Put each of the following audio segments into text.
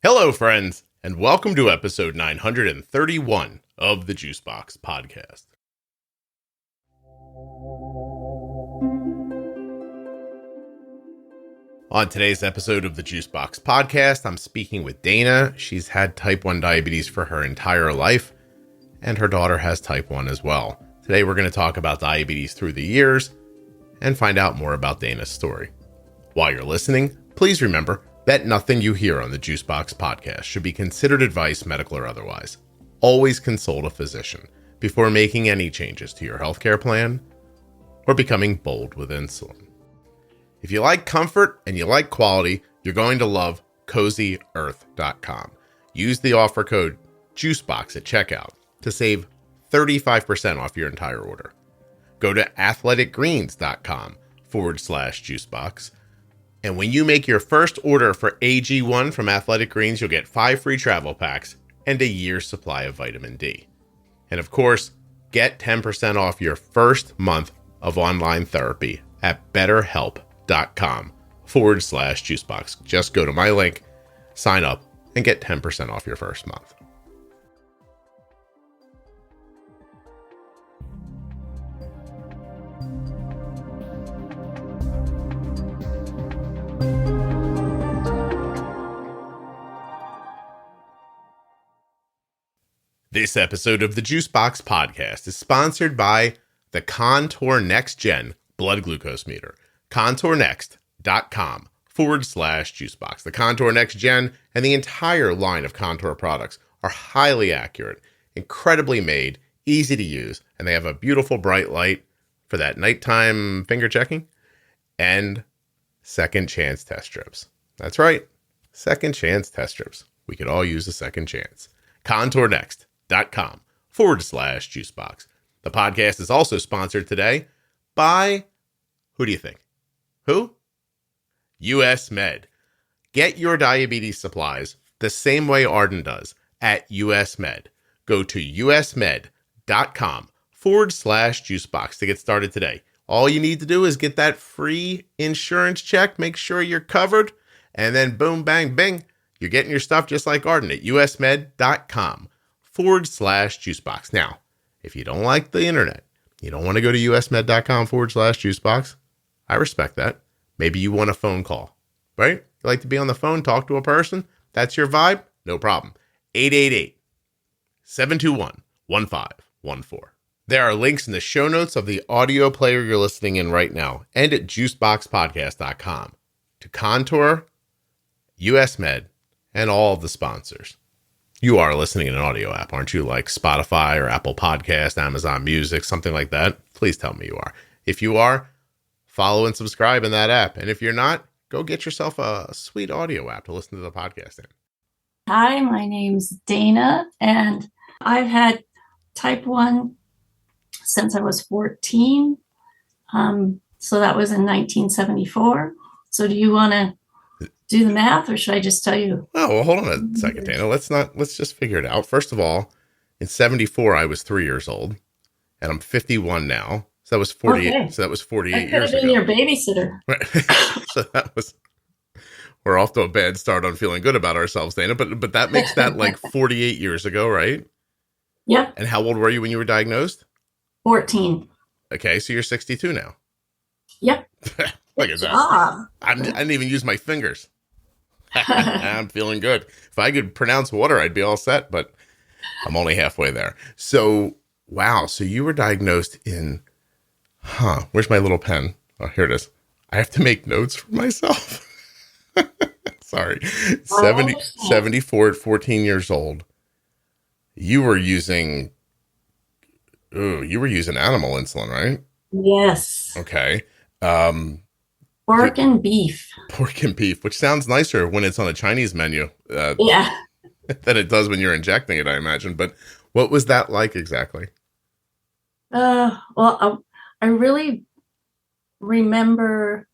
Hello, friends, and welcome to episode 931 of the Juicebox Podcast. On today's episode of the Juicebox Podcast, I'm speaking with Dana. She's had type 1 diabetes for her entire life, and her daughter has type 1 as well. Today, we're going to talk about diabetes through the years and find out more about Dana's story. While you're listening, please remember that nothing you hear on the Juicebox Podcast should be considered advice, medical or otherwise. Always consult a physician before making any changes to your healthcare plan or becoming bold with insulin. If you like comfort and you like quality, you're going to love CozyEarth.com. Use the offer code JUICEBOX at checkout to save 35% off your entire order. Go to athleticgreens.com/juicebox. And when you make your first order for AG1 from Athletic Greens, you'll get 5 free travel packs and a year's supply of vitamin D. And of course, get 10% off your first month of online therapy at BetterHelp.com/juicebox. Just go to my link, sign up, and get 10% off your first month. This episode of the Juicebox Podcast is sponsored by the Contour Next Gen blood glucose meter. ContourNext.com/juicebox. The Contour Next Gen and the entire line of Contour products are highly accurate, incredibly made, easy to use, and they have a beautiful bright light for that nighttime finger checking and second chance test strips. That's right, second chance test strips. We could all use a second chance. ContourNext.com/juicebox. The podcast is also sponsored today by, who do you think? Who? US Med. Get your diabetes supplies the same way Arden does at US Med. Go to usmed.com/juicebox to get started today. All you need to do is get that free insurance check, make sure you're covered, and then boom, bang, bing, you're getting your stuff just like Arden at usmed.com/juicebox. Now, if you don't like the internet, you don't want to go to usmed.com/juicebox, I respect that. Maybe you want a phone call, right? You like to be on the phone, talk to a person. That's your vibe? No problem. 888-721-1514. There are links in the show notes of the audio player you're listening in right now and at juiceboxpodcast.com to Contour, US Med, and all of the sponsors. You are listening in an audio app, aren't you? Like Spotify or Apple Podcast, Amazon Music, something like that. Please tell me you are. If you are, follow and subscribe in that app. And if you're not, go get yourself a sweet audio app to listen to the podcast in. Hi, my name's Dana, and I've had type 1 since I was 14. So that was in 1974. So do you want to do the math, or should I just tell you? Oh, well, hold on a second, Dana. Let's just figure it out. First of all, in 74, I was 3 years old, and I'm 51 now. So that was 48. Okay. So that was 48 years ago. Your babysitter. Right. So we're off to a bad start on feeling good about ourselves, Dana. But that makes that like 48 years ago, right? Yep. And how old were you when you were diagnosed? 14. Okay, so you're 62 now. Yep. Look at that. I didn't even use my fingers. I'm feeling good. If I could pronounce water, I'd be all set, but I'm only halfway there. So, wow. So you were diagnosed in, where's my little pen? Oh, here it is. I have to make notes for myself. Sorry. 74 at 14 years old. You were using animal insulin, right? Yes. Okay. Pork and beef. Pork and beef, which sounds nicer when it's on a Chinese menu. Yeah. Than it does when you're injecting it, I imagine. But what was that like exactly? Well, I really remember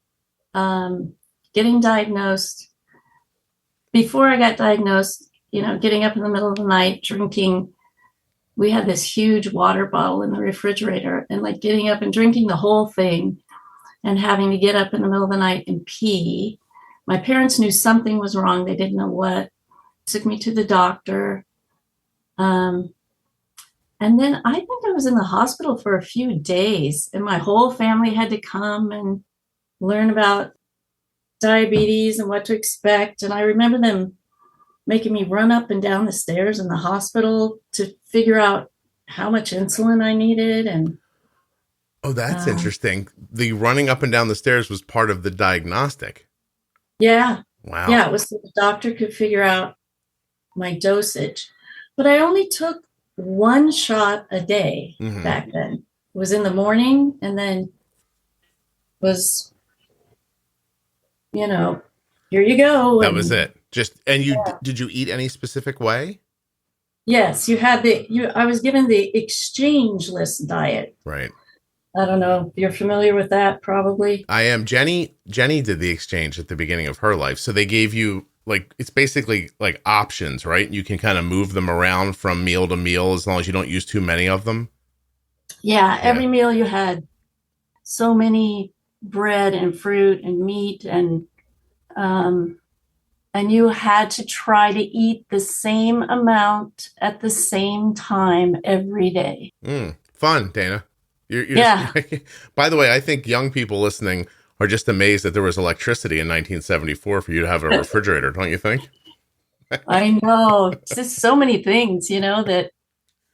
getting diagnosed. Before I got diagnosed, getting up in the middle of the night, drinking. We had this huge water bottle in the refrigerator, and like getting up and drinking the whole thing and having to get up in the middle of the night and pee. My parents knew something was wrong. They didn't know what. took me to the doctor. And then I think I was in the hospital for a few days, and my whole family had to come and learn about diabetes and what to expect. And I remember them making me run up and down the stairs in the hospital to figure out how much insulin I needed. And oh, that's interesting. The running up and down the stairs was part of the diagnostic. Yeah. Wow. Yeah, it was so the doctor could figure out my dosage. But I only took one shot a day back then. It was in the morning, and then was, here you go. That was it. Did you eat any specific way? Yes, I was given the exchangeless diet. Right. I don't know if you're familiar with that, probably. I am. Jenny did the exchange at the beginning of her life. So they gave you it's basically like options, right? You can kind of move them around from meal to meal as long as you don't use too many of them. Yeah. Every meal you had so many bread and fruit and meat, and you had to try to eat the same amount at the same time every day. Fun, Dana. Yeah. By the way, I think young people listening are just amazed that there was electricity in 1974 for you to have a refrigerator, don't you think? I know. It's just so many things, that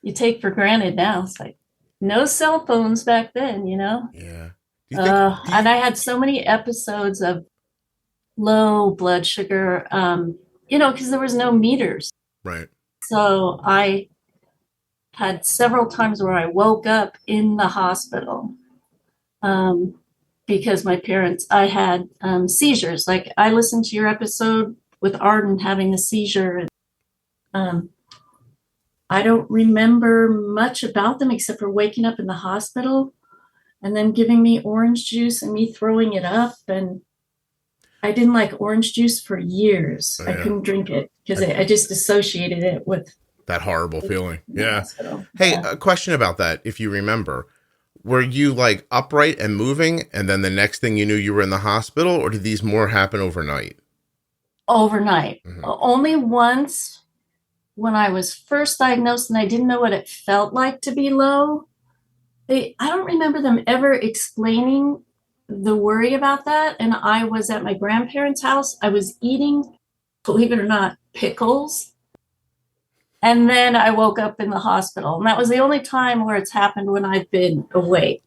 you take for granted now. It's like no cell phones back then, Yeah. And I had so many episodes of low blood sugar, because there was no meters. Right. So I had several times where I woke up in the hospital because I had seizures. Like I listened to your episode with Arden having the seizure. I don't remember much about them except for waking up in the hospital and then giving me orange juice and me throwing it up. And I didn't like orange juice for years. I couldn't drink it because I just associated it with that horrible feeling. Yeah. Hospital. Hey, Yeah. a question about that. If you remember, were you like upright and moving, and then the next thing you knew you were in the hospital, or did these more happen overnight? Overnight. Only once when I was first diagnosed and I didn't know what it felt like to be low. I don't remember them ever explaining the worry about that. And I was at my grandparents' house. I was eating, believe it or not, pickles. And then I woke up in the hospital. And that was the only time where it's happened when I've been awake.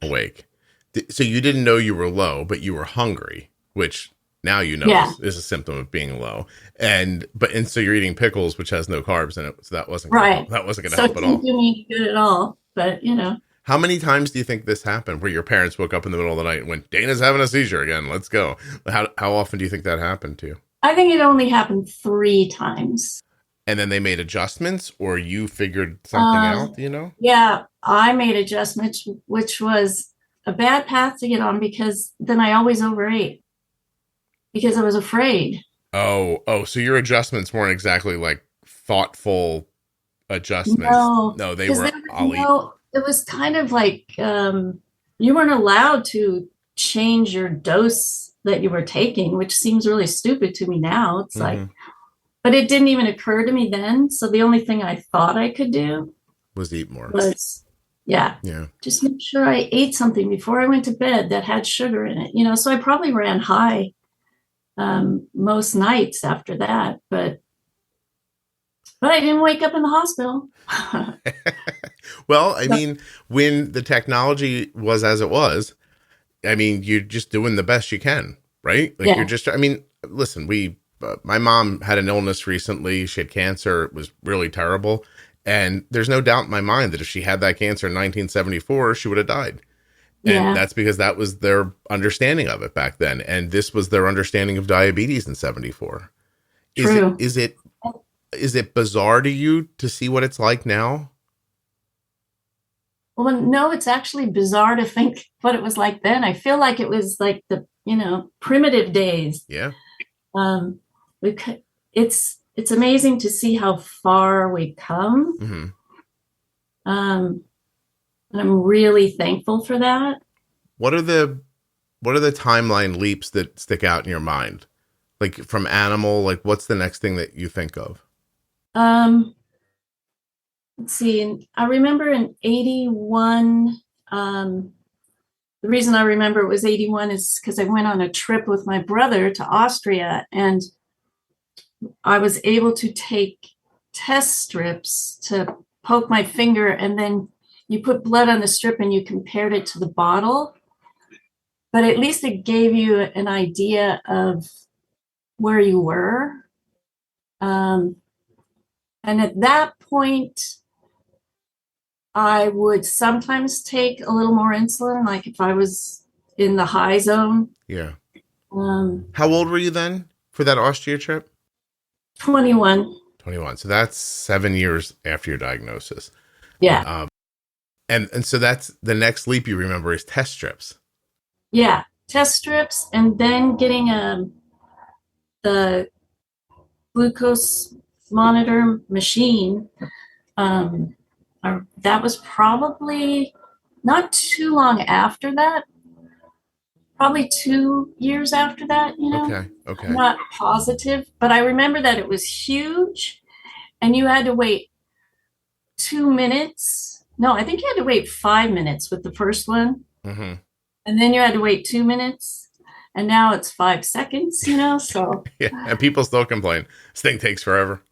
So you didn't know you were low, but you were hungry, which now you know is a symptom of being low. And so you're eating pickles, which has no carbs in it. So that wasn't right. That wasn't going to help at all. So it didn't do me good at all. But, How many times do you think this happened where your parents woke up in the middle of the night and went, Dana's having a seizure again, let's go? How often do you think that happened to you? I think it only happened 3 times. And then they made adjustments, or you figured something out, Yeah, I made adjustments, which was a bad path to get on because then I always overate because I was afraid. Oh, so your adjustments weren't exactly like thoughtful adjustments. No, they were it was kind of like you weren't allowed to change your dose that you were taking, which seems really stupid to me now. It's like, but it didn't even occur to me then. So the only thing I thought I could do was eat more. Just make sure I ate something before I went to bed that had sugar in it. So I probably ran high most nights after that, but I didn't wake up in the hospital. Well, I mean, when the technology was as it was, I mean, you're just doing the best you can, right? Like you're just, I mean, listen, my mom had an illness recently. She had cancer. It was really terrible. And there's no doubt in my mind that if she had that cancer in 1974, she would have died. And that's because that was their understanding of it back then. And this was their understanding of diabetes in 74. True. Is it bizarre to you to see what it's like now? Well, no, it's actually bizarre to think what it was like then. I feel like it was like the, primitive days. Yeah. It's amazing to see how far we've come. And I'm really thankful for that. What are the timeline leaps that stick out in your mind? Like from animal, like what's the next thing that you think of? Um, let's see. I remember in 81, the reason I remember it was 81 is because I went on a trip with my brother to Austria, and I was able to take test strips to poke my finger, and then you put blood on the strip and you compared it to the bottle. But at least it gave you an idea of where you were. And at that point, I would sometimes take a little more insulin, like if I was in the high zone. Yeah. How old were you then for that Austria trip? 21. 21. So that's 7 years after your diagnosis. Yeah. And so that's the next leap you remember is test strips. Yeah. Test strips, and then getting the glucose monitor machine. That was probably not too long after that. Probably 2 years after that, Okay. I'm not positive, but I remember that it was huge, and you had to wait 2 minutes. No, I think you had to wait 5 minutes with the first one. Mm-hmm. And then you had to wait 2 minutes, and now it's 5 seconds, so. Yeah, and people still complain. This thing takes forever.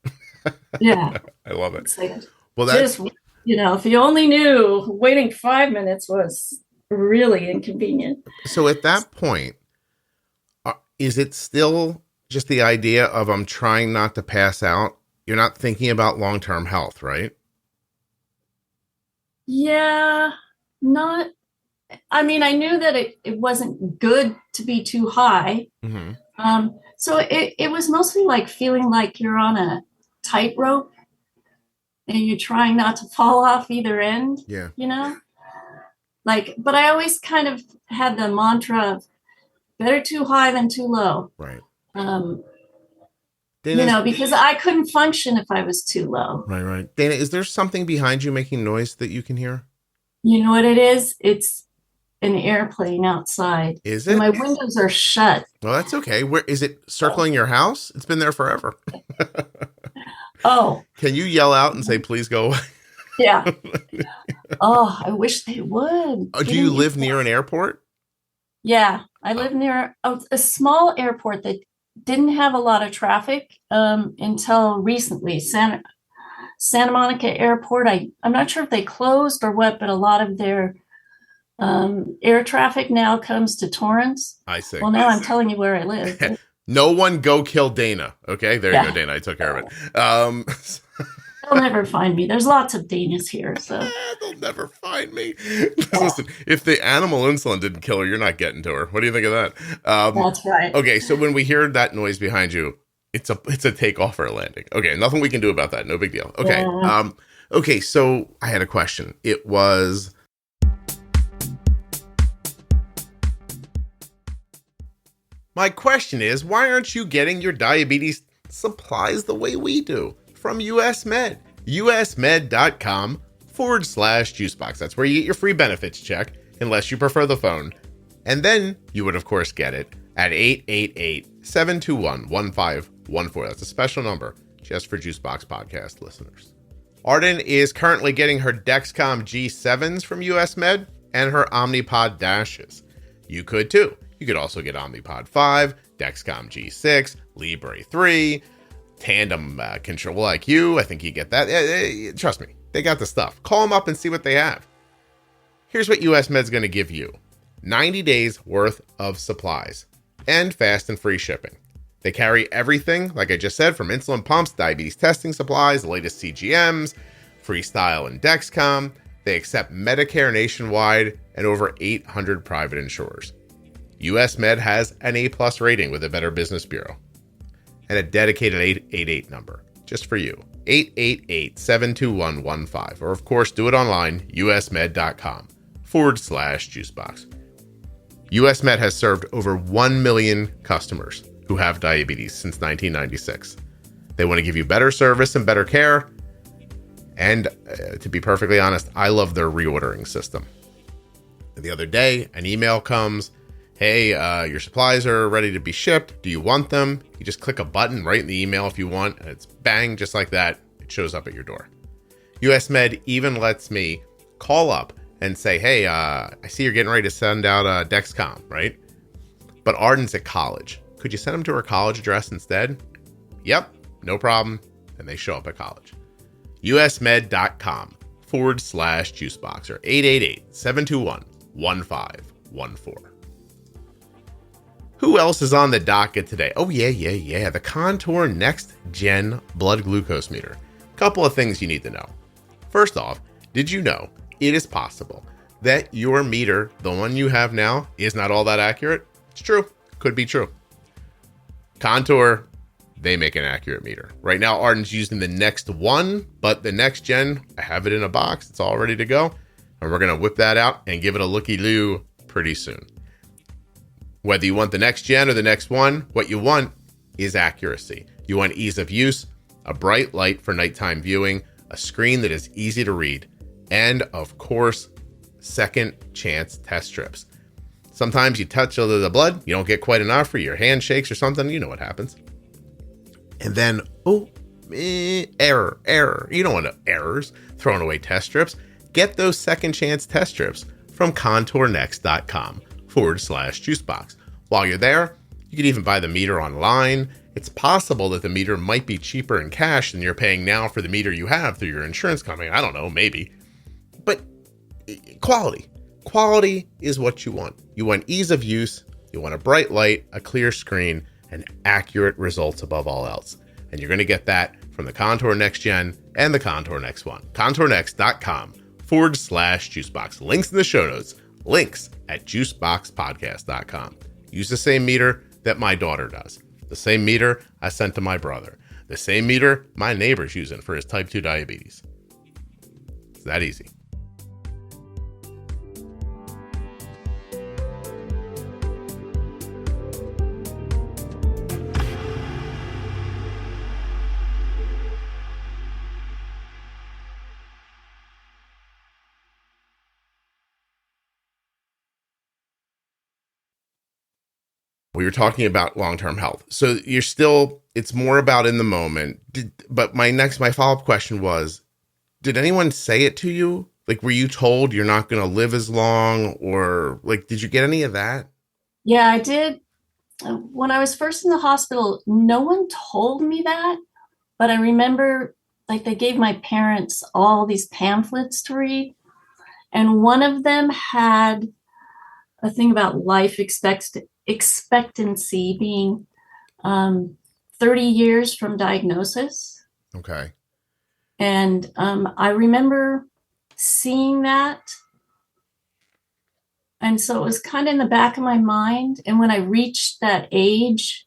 Yeah. I love it. Like, well, that's... Just, if you only knew waiting 5 minutes was really inconvenient. So at that point, is it still just the idea of I'm trying not to pass out? You're not thinking about long-term health, right? Yeah, I knew that it wasn't good to be too high. Mm-hmm. So it was mostly like feeling like you're on a tightrope and you're trying not to fall off either end. Yeah. But I always kind of had the mantra of better too high than too low. Right. Dana, because I couldn't function if I was too low. Right. Dana, is there something behind you making noise that you can hear? You know what it is? It's an airplane outside. Is it? And my windows are shut. Well, that's okay. Where is it circling your house? It's been there forever. Oh. Can you yell out and say, please go away? Yeah. Oh, I wish they would. Do you live near an airport? Yeah. I live near a small airport that didn't have a lot of traffic until recently. Santa Monica Airport. I'm not sure if they closed or what, but a lot of their air traffic now comes to Torrance. I see. Well, now I'm telling you where I live. No one go kill Dana. Okay, there you go, Dana. I took care of it. They'll never find me. There's lots of Danas here, so they'll never find me. Listen, if the animal insulin didn't kill her, you're not getting to her. What do you think of that? That's right. Okay, so when we hear that noise behind you, it's a takeoff or a landing. Okay, nothing we can do about that. No big deal. Okay. Yeah. Okay, so I had a question. It was, my question is, why aren't you getting your diabetes supplies the way we do from US Med? usmed.com/juicebox. That's where you get your free benefits check, unless you prefer the phone. And then you would, of course, get it at 888-721-1514. That's a special number just for Juicebox Podcast listeners. Arden is currently getting her Dexcom G7s from US Med and her Omnipod DASHs. You could too. You could also get Omnipod 5, Dexcom G6, Libre 3, Tandem Control IQ. I think you get that. Trust me, they got the stuff. Call them up and see what they have. Here's what US Med's going to give you. 90 days worth of supplies and fast and free shipping. They carry everything, like I just said, from insulin pumps, diabetes testing supplies, the latest CGMs, Freestyle and Dexcom. They accept Medicare nationwide and over 800 private insurers. US Med has an A+ rating with the Better Business Bureau and a dedicated 888 number just for you. 888-721-15. Or of course, do it online, usmed.com/juicebox. US Med has served over 1 million customers who have diabetes since 1996. They want to give you better service and better care. And to be perfectly honest, I love their reordering system. The other day, an email comes, hey, your supplies are ready to be shipped. Do you want them? You just click a button right in the email if you want, and it's bang, just like that. It shows up at your door. US Med even lets me call up and say, hey, I see you're getting ready to send out a Dexcom, right? But Arden's at college. Could you send them to her college address instead? Yep, no problem. And they show up at college. usmed.com/juicebox or 888-721-1514. Who else is on the docket today? Oh, yeah. The Contour Next Gen Blood Glucose Meter. Couple of things you need to know. First off, did you know it is possible that your meter, the one you have now, is not all that accurate? It's true. Could be true. Contour, they make an accurate meter. Right now, Arden's using the Next One, but the Next Gen, I have it in a box. It's all ready to go. And we're going to whip that out and give it a looky-loo pretty soon. Whether you want the Next Gen or the Next One, what you want is accuracy. You want ease of use, a bright light for nighttime viewing, a screen that is easy to read, and of course, second chance test strips. Sometimes you touch a little of the blood, you don't get quite enough, or your hand shakes or something, you know what happens. And then, error. You don't want errors, throwing away test strips. Get those second chance test strips from contournext.com/juicebox. While you're there, you can even buy the meter online. It's possible that the meter might be cheaper in cash than you're paying now for the meter you have through your insurance company. I don't know, maybe. But quality is what you want. You want ease of use, you want a bright light, a clear screen, and accurate results above all else. And you're going to get that from the Contour Next Gen and the Contour Next One. contournext.com/juicebox. Links in the show notes. Links at juiceboxpodcast.com. Use the same meter that my daughter does. The same meter I sent to my brother. The same meter my neighbor's using for his type 2 diabetes. It's that easy. We were talking about long-term health. So it's more about in the moment. But my follow-up question was, did anyone say it to you? Like, were you told you're not going to live as long, or like, did you get any of that? Yeah, I did. When I was first in the hospital, no one told me that, but I remember like they gave my parents all these pamphlets to read. And one of them had a thing about life expectancy being 30 years from diagnosis. Okay. And I remember seeing that. And so it was kind of in the back of my mind. And when I reached that age,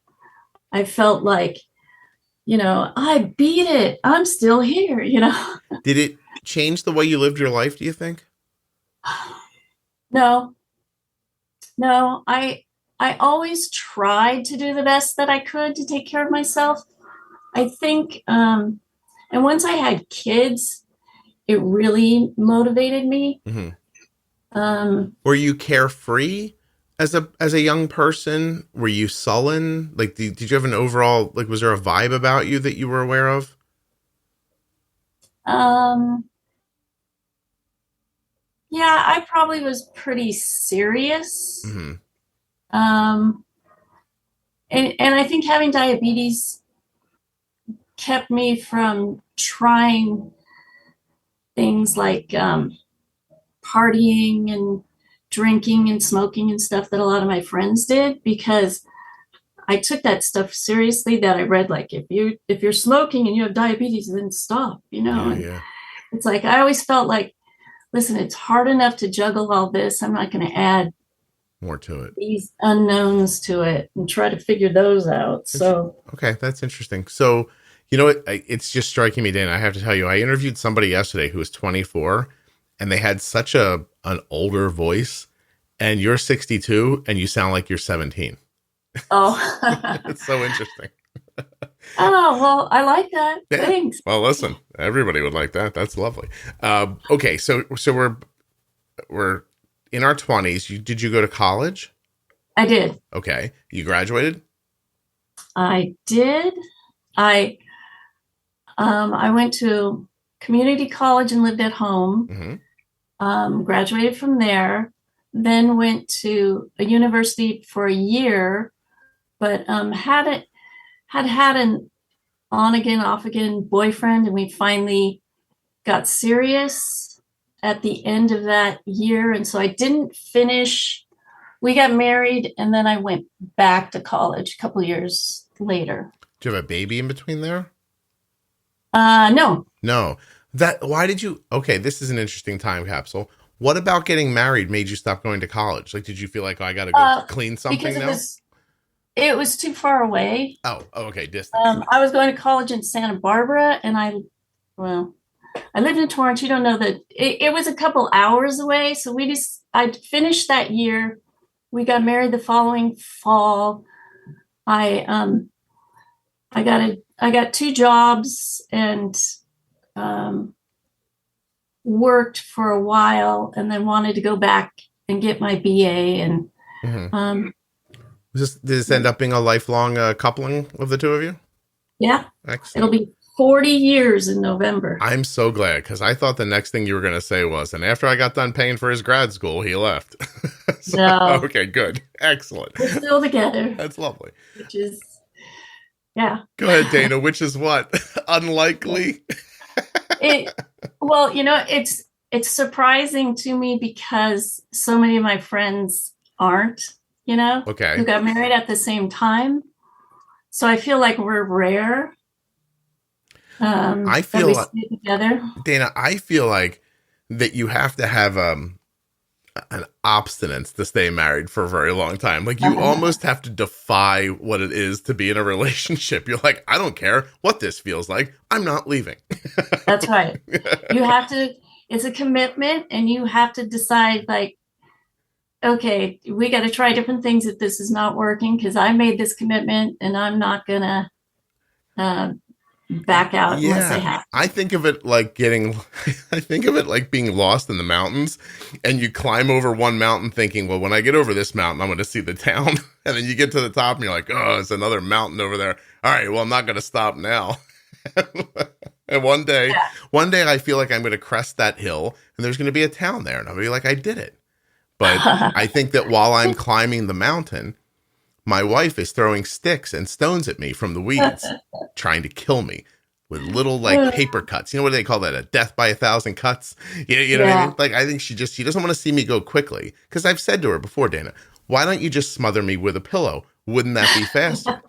I felt like, I beat it. I'm still here, Did it change the way you lived your life, do you think? No, I always tried to do the best that I could to take care of myself. I think, and once I had kids, it really motivated me. Mm-hmm. Were you carefree as a young person? Were you sullen? Like, did you have an overall, like, was there a vibe about you that you were aware of? Yeah, I probably was pretty serious. Mm-hmm. And I think having diabetes kept me from trying things like partying and drinking and smoking and stuff that a lot of my friends did, because I took that stuff seriously. That I read, like, if you're smoking and you have diabetes, then stop, Yeah. It's like, I always felt like, listen, it's hard enough to juggle all this. I'm not going to add more to it, these unknowns to it, and try to figure those out. So, okay, that's interesting. So, it's just striking me, Dan. I have to tell you, I interviewed somebody yesterday who was 24, and they had such an older voice, and you're 62 and you sound like you're 17. Oh, it's so interesting. Oh, well, I like that. Yeah. Thanks. Well, listen, everybody would like that. That's lovely. Okay. So we're in our 20s. Did you go to college? I did. Okay. You graduated? I did. I I went to community college and lived at home. Graduated from there, then went to a university for a year, but had an on again, off again boyfriend, and we finally got serious at the end of that year. And so I didn't finish. We got married, and then I went back to college a couple of years later. Do you have a baby in between there? No. Why did you? Okay, this is an interesting time capsule. What about getting married made you stop going to college? Like, did you feel like, oh, I got to go clean something now? It was too far away. Oh, okay, distance. I was going to college in Santa Barbara, and I lived in Torrance. You don't know that it was a couple hours away. So I finished that year. We got married the following fall. I got 2 jobs and worked for a while, and then wanted to go back and get my BA. And did this end up being a lifelong coupling of the two of you? Yeah. Excellent. It'll be 40 years in November. I'm so glad, because I thought the next thing you were going to say was, and after I got done paying for his grad school, he left. No. Okay, good. Excellent. We're still together. That's lovely. Which is, yeah. Go ahead, Dana. Which is what? Unlikely? Well, it's surprising to me because so many of my friends aren't, okay, who got married at the same time. So I feel like we're rare. I feel like, together. Dana, I feel like that you have to have an obstinance to stay married for a very long time. Like, you almost have to defy what it is to be in a relationship. You're like, I don't care what this feels like. I'm not leaving. That's right. You have to, it's a commitment, and you have to decide, like, okay, we got to try different things if this is not working, because I made this commitment and I'm not going to back out unless I have to. I think of it like being lost in the mountains, and you climb over one mountain thinking, well, when I get over this mountain, I'm going to see the town. And then you get to the top and you're like, oh, it's another mountain over there. All right, well, I'm not going to stop now. And one day I feel like I'm going to crest that hill and there's going to be a town there. And I'll be like, I did it. But I think that while I'm climbing the mountain, my wife is throwing sticks and stones at me from the weeds, trying to kill me with little paper cuts. You know what do they call that? A death by 1,000 cuts. You know what I mean? Like, I think she doesn't want to see me go quickly, because I've said to her before, Dana, why don't you just smother me with a pillow? Wouldn't that be faster?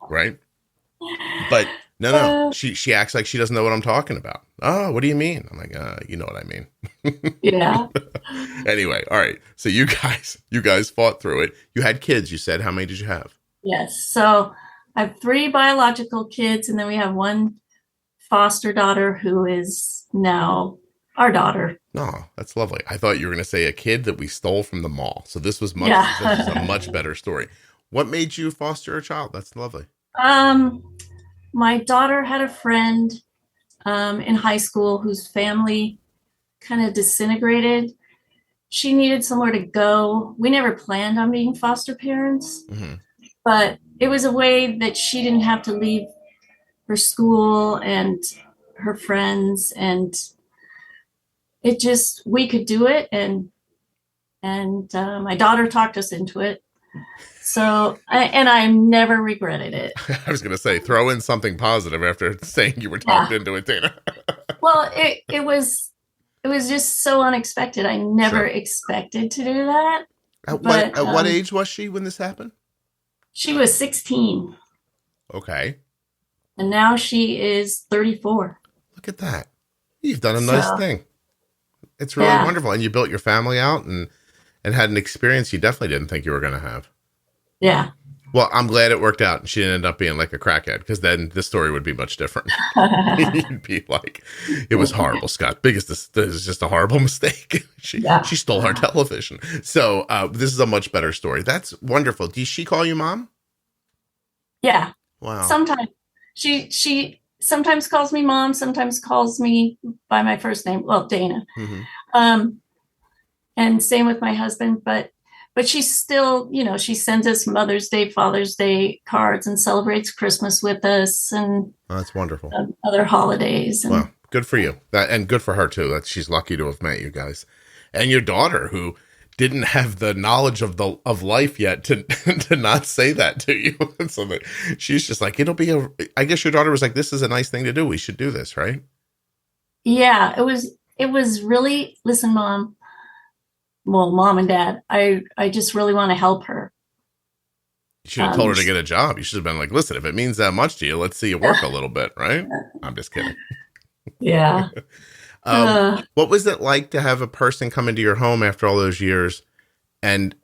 Right? But no. She acts like she doesn't know what I'm talking about. Oh, what do you mean? I'm like, you know what I mean. Yeah. Anyway, all right. So you guys fought through it. You had kids, you said. How many did you have? Yes. So I have 3 biological kids, and then we have 1 foster daughter who is now our daughter. Oh, that's lovely. I thought you were going to say a kid that we stole from the mall. So this was this is a much better story. What made you foster a child? That's lovely. My daughter had a friend in high school whose family kind of disintegrated. She needed somewhere to go. We never planned on being foster parents, but it was a way that she didn't have to leave her school and her friends, and we could do it. And my daughter talked us into it. So, I never regretted it. I was going to say, throw in something positive after saying you were talked into it, Dana. Well, it was just so unexpected. I never expected to do that. At what age was she when this happened? She was 16. Okay. And now she is 34. Look at that. You've done a nice thing. It's really wonderful. And you built your family out and had an experience you definitely didn't think you were going to have. Yeah. Well, I'm glad it worked out and she didn't end up being like a crackhead, because then the story would be much different. You'd be like, it was horrible, Scott. This is just a horrible mistake. She stole our television. So this is a much better story. That's wonderful. Does she call you mom? Yeah. Wow. Sometimes. She sometimes calls me mom, sometimes calls me by my first name. Well, Dana. And same with my husband. But but she's still, she sends us Mother's Day, Father's Day cards and celebrates Christmas with us and that's wonderful. Other holidays. Well, good for you. And good for her too. That she's lucky to have met you guys. And your daughter, who didn't have the knowledge of life yet to to not say that to you. So that she's just like, I guess your daughter was like, this is a nice thing to do. We should do this, right? Yeah, it was really, listen, Mom. Well, Mom and Dad, I just really want to help her. You should have told her to get a job. You should have been like, listen, if it means that much to you, let's see you work a little bit, right? I'm just kidding. Yeah. What was it like to have a person come into your home after all those years? And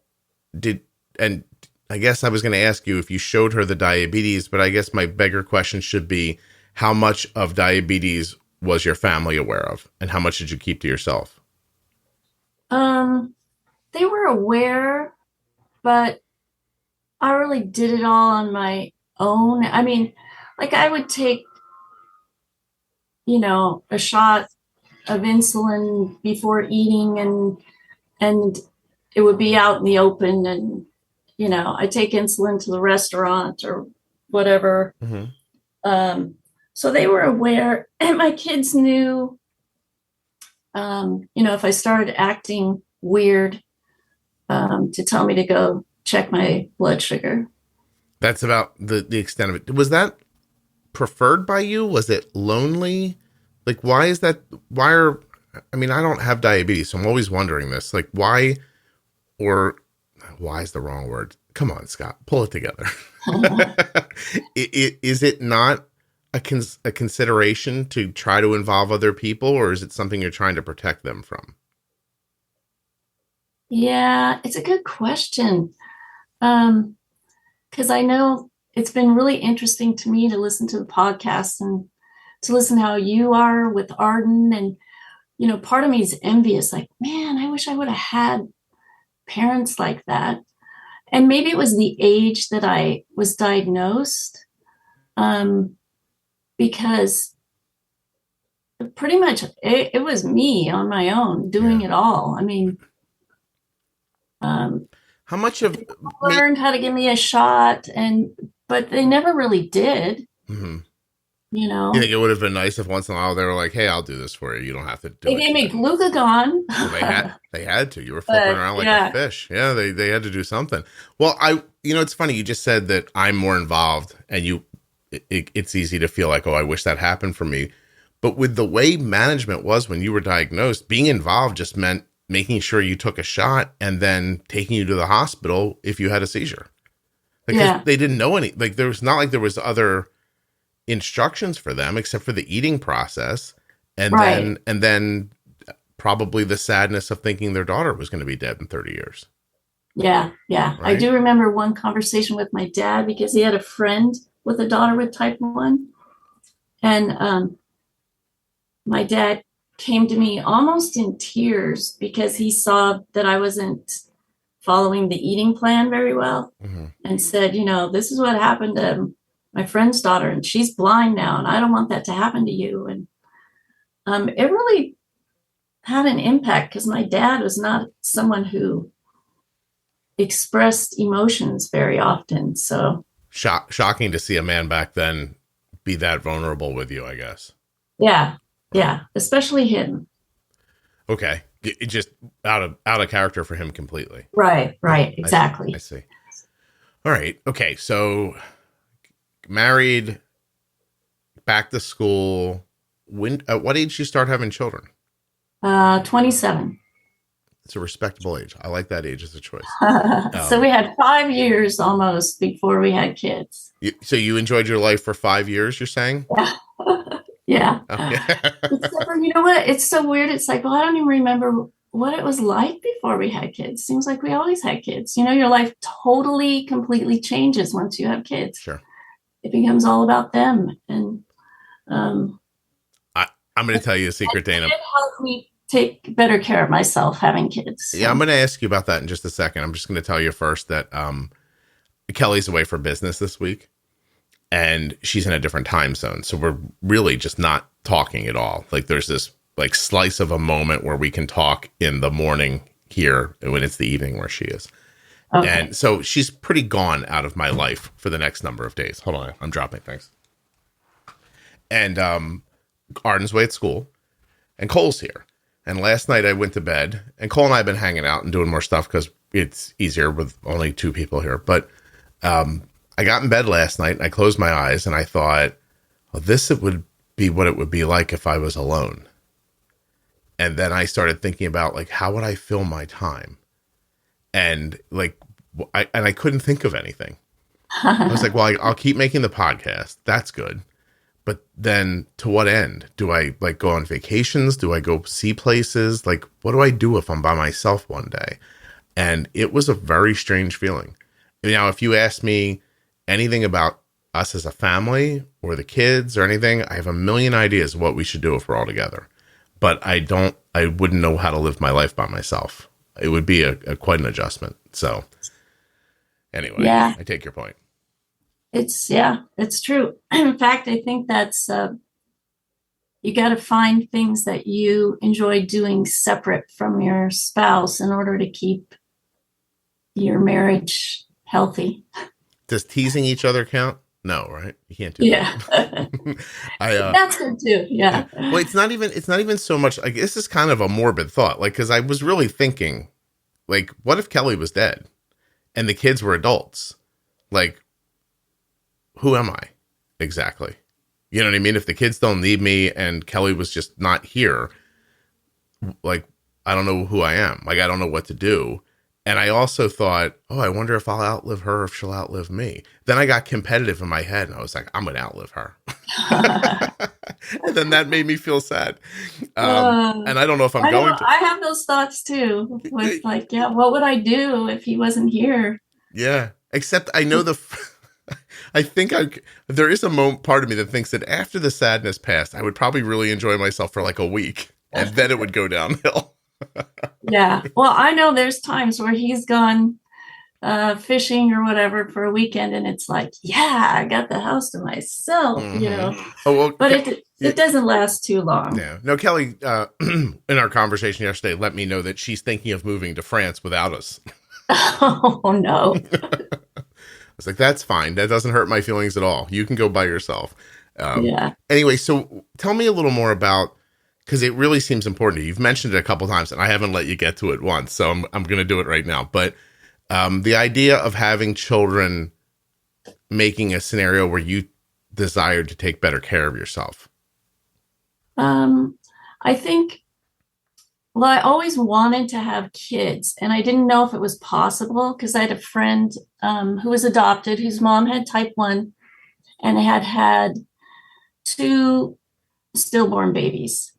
I guess I was going to ask you if you showed her the diabetes, but I guess my bigger question should be, how much of diabetes was your family aware of? And how much did you keep to yourself? They were aware, but I really did it all on my own. I mean, like I would take, a shot of insulin before eating and it would be out in the open and, I take insulin to the restaurant or whatever. Mm-hmm. So they were aware and my kids knew, if I started acting weird, to tell me to go check my blood sugar. That's about the extent of it. Was that preferred by you? Was it lonely? Like, why is that? I don't have diabetes, so I'm always wondering this. Like, why is the wrong word? Come on, Scott, pull it together. Is it not a consideration to try to involve other people, or is it something you're trying to protect them from? Yeah, it's a good question. Because I know it's been really interesting to me to listen to the podcast and to listen how you are with Arden. And, part of me is envious, like, man, I wish I would have had parents like that. And maybe it was the age that I was diagnosed, because pretty much it was me on my own doing it all. I mean, how much of learned how to give me a shot, but they never really did. Mm-hmm. You think it would have been nice if once in a while they were like, "Hey, I'll do this for you. You don't have to do it." They gave me glucagon. Well, they had to. You were flipping around like a fish. Yeah, they had to do something. Well, it's funny. You just said that I'm more involved, and it's easy to feel like, oh, I wish that happened for me. But with the way management was when you were diagnosed, being involved just meant making sure you took a shot and then taking you to the hospital if you had a seizure. Like, they didn't know any, like, there was not like there was other instructions for them except for the eating process. And then probably the sadness of thinking their daughter was going to be dead in 30 years. Yeah. Yeah. Right? I do remember one conversation with my dad because he had a friend with a daughter with type 1. And my dad came to me almost in tears because he saw that I wasn't following the eating plan very well, mm-hmm. and said, this is what happened to my friend's daughter and she's blind now and I don't want that to happen to you. And it really had an impact because my dad was not someone who expressed emotions very often. So shocking to see a man back then be that vulnerable with you, I guess. Yeah. Yeah. Especially him. Okay. It just out of character for him completely. Right. Exactly. I see. All right. Okay. So married, back to school. At what age did you start having children? 27. It's a respectable age. I like that age as a choice. So we had 5 years almost before we had kids. So you enjoyed your life for 5 years, you're saying? Yeah. Okay. Except for, you know what? It's so weird. It's like, well, I don't even remember what it was like before we had kids. Seems like we always had kids. Your life totally, completely changes once you have kids. Sure. It becomes all about them. And I'm going to tell you a secret, Dana. It helped me take better care of myself having kids. So. Yeah, I'm going to ask you about that in just a second. I'm just going to tell you first that Kelly's away for business this week. And she's in a different time zone. So we're really just not talking at all. Like there's this like slice of a moment where we can talk in the morning here when it's the evening where she is. Okay. And so she's pretty gone out of my life for the next number of days. Hold on, I'm dropping things. And Arden's away at school, and Cole's here. And last night I went to bed, and Cole and I have been hanging out and doing more stuff because it's easier with only two people here. But I got in bed last night, and I closed my eyes, and I thought, well, this would be what it would be like if I was alone. And then I started thinking about, like, how would I fill my time? And like, I couldn't think of anything. I was like, well, I'll keep making the podcast. That's good. But then to what end? Do I like go on vacations? Do I go see places? Like, what do I do if I'm by myself one day? And it was a very strange feeling. Now, if you ask me anything about us as a family or the kids or anything, I have a million ideas of what we should do if we're all together. But I wouldn't know how to live my life by myself. It would be a quite an adjustment. So anyway, Yeah. I take your point. It's true. In fact, I think that's, you got to find things that you enjoy doing separate from your spouse in order to keep your marriage healthy. Does teasing each other count? No, right? You can't do that. That's good too. Yeah. Well, it's not even so much like, this is kind of a morbid thought. Like, cause I was really thinking, like, what if Kelly was dead and the kids were adults? Like, who am I exactly? You know what I mean? If the kids don't need me and Kelly was just not here, like, I don't know who I am. Like, I don't know what to do. And I also thought, oh, I wonder if I'll outlive her, or if she'll outlive me. Then I got competitive in my head, and I was like, I'm going to outlive her. And then that made me feel sad. And I don't know if I'm going to. I have those thoughts too. With like, yeah, what would I do if he wasn't here? Yeah. Except I know I think there is a part of me that thinks that after the sadness passed, I would probably really enjoy myself for like a week, and then it would go downhill. Yeah. Well, I know there's times where he's gone fishing or whatever for a weekend, and it's like, yeah, I got the house to myself, you know. Oh, well, but it doesn't last too long. Yeah. No, Kelly, in our conversation yesterday, let me know that she's thinking of moving to France without us. Oh, no. I was like, that's fine. That doesn't hurt my feelings at all. You can go by yourself. Yeah. Anyway, so tell me a little more about, because it really seems important to you. You've mentioned it a couple of times, and I haven't let you get to it once, so I'm going to do it right now. But the idea of having children, making a scenario where you desired to take better care of yourself. I think, well, I always wanted to have kids, and I didn't know if it was possible because I had a friend who was adopted, whose mom had type 1 and had 2 stillborn babies.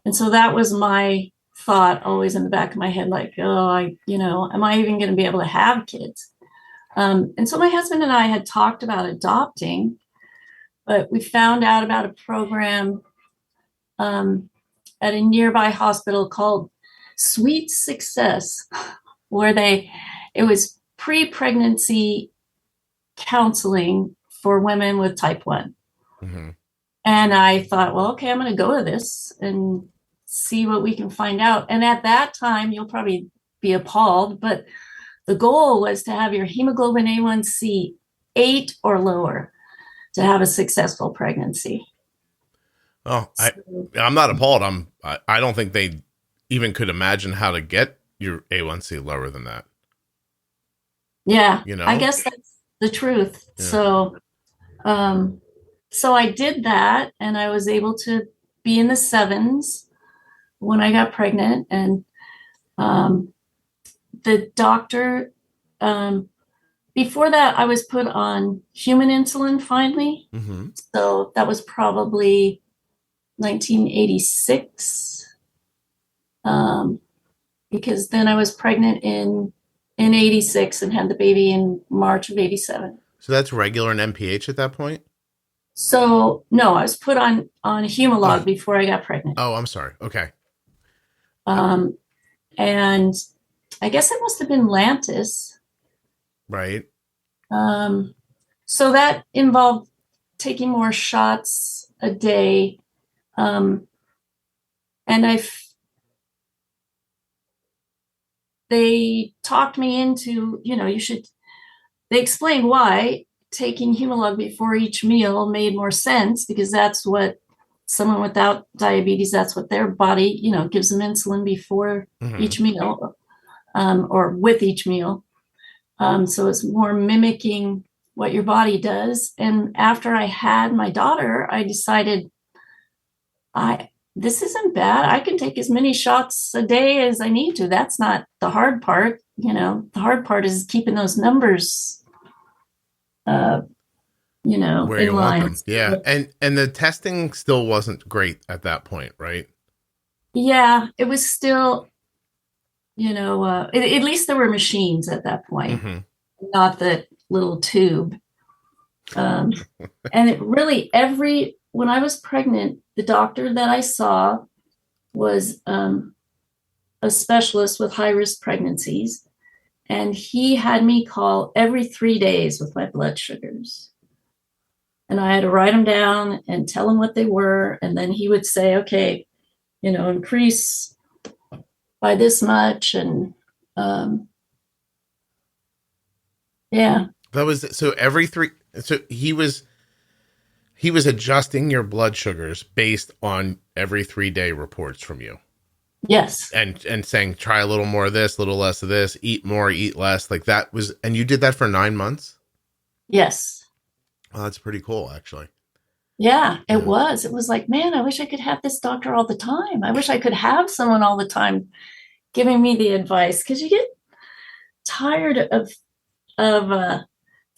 And so that was my thought always in the back of my head, like, oh, am I even going to be able to have kids? And so my husband and I had talked about adopting, but we found out about a program at a nearby hospital called Sweet Success, where it was pre-pregnancy counseling for women with type 1. Mm-hmm. And I thought, well, okay, I'm going to go to this and see what we can find out. And at that time, you'll probably be appalled, but the goal was to have your hemoglobin A1C 8 or lower to have a successful pregnancy. Oh, I'm not appalled. I don't think they even could imagine how to get your A1C lower than that. Yeah, I guess that's the truth. Yeah. So I did that, and I was able to be in the 7s when I got pregnant. And the doctor, before that, I was put on human insulin finally. Mm-hmm. So that was probably 1986, because then I was pregnant in 86 and had the baby in March of 87. So that's regular and MPH at that point? So no, I was put on Humalog before I got pregnant. Oh, I'm sorry. Okay. And I guess it must have been Lantus. Right. So that involved taking more shots a day. And they talked me into, they explained why taking Humalog before each meal made more sense, because that's what someone without diabetes, that's what their body, gives them insulin before each meal, or with each meal. So it's more mimicking what your body does. And after I had my daughter, I decided this isn't bad. I can take as many shots a day as I need to. That's not the hard part. The hard part is keeping those numbers, where in you want line. them. Yeah. And the testing still wasn't great at that point, right? Yeah, it was still, at least there were machines at that point, not the little tube. And it really, when I was pregnant, the doctor that I saw was a specialist with high-risk pregnancies. And he had me call every 3 days with my blood sugars. And I had to write them down and tell him what they were. And then he would say, okay, increase by this much. And yeah. That was, so so he was adjusting your blood sugars based on every 3-day reports from you. Yes. And saying, try a little more of this, a little less of this, eat more, eat less. Like that was, and you did that for 9 months? Yes. Well, that's pretty cool, actually. Yeah, it was. It was like, man, I wish I could have this doctor all the time. I wish I could have someone all the time giving me the advice, because you get tired of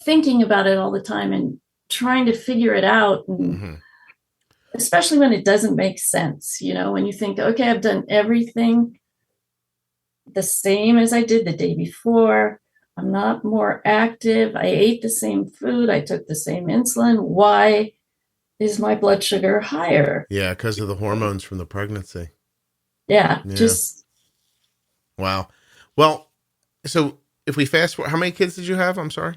thinking about it all the time and trying to figure it out. And especially when it doesn't make sense, when you think, okay, I've done everything the same as I did the day before. I'm not more active. I ate the same food. I took the same insulin. Why is my blood sugar higher? Yeah, because of the hormones from the pregnancy. Yeah, just. Wow. Well, so if we fast forward, how many kids did you have? I'm sorry.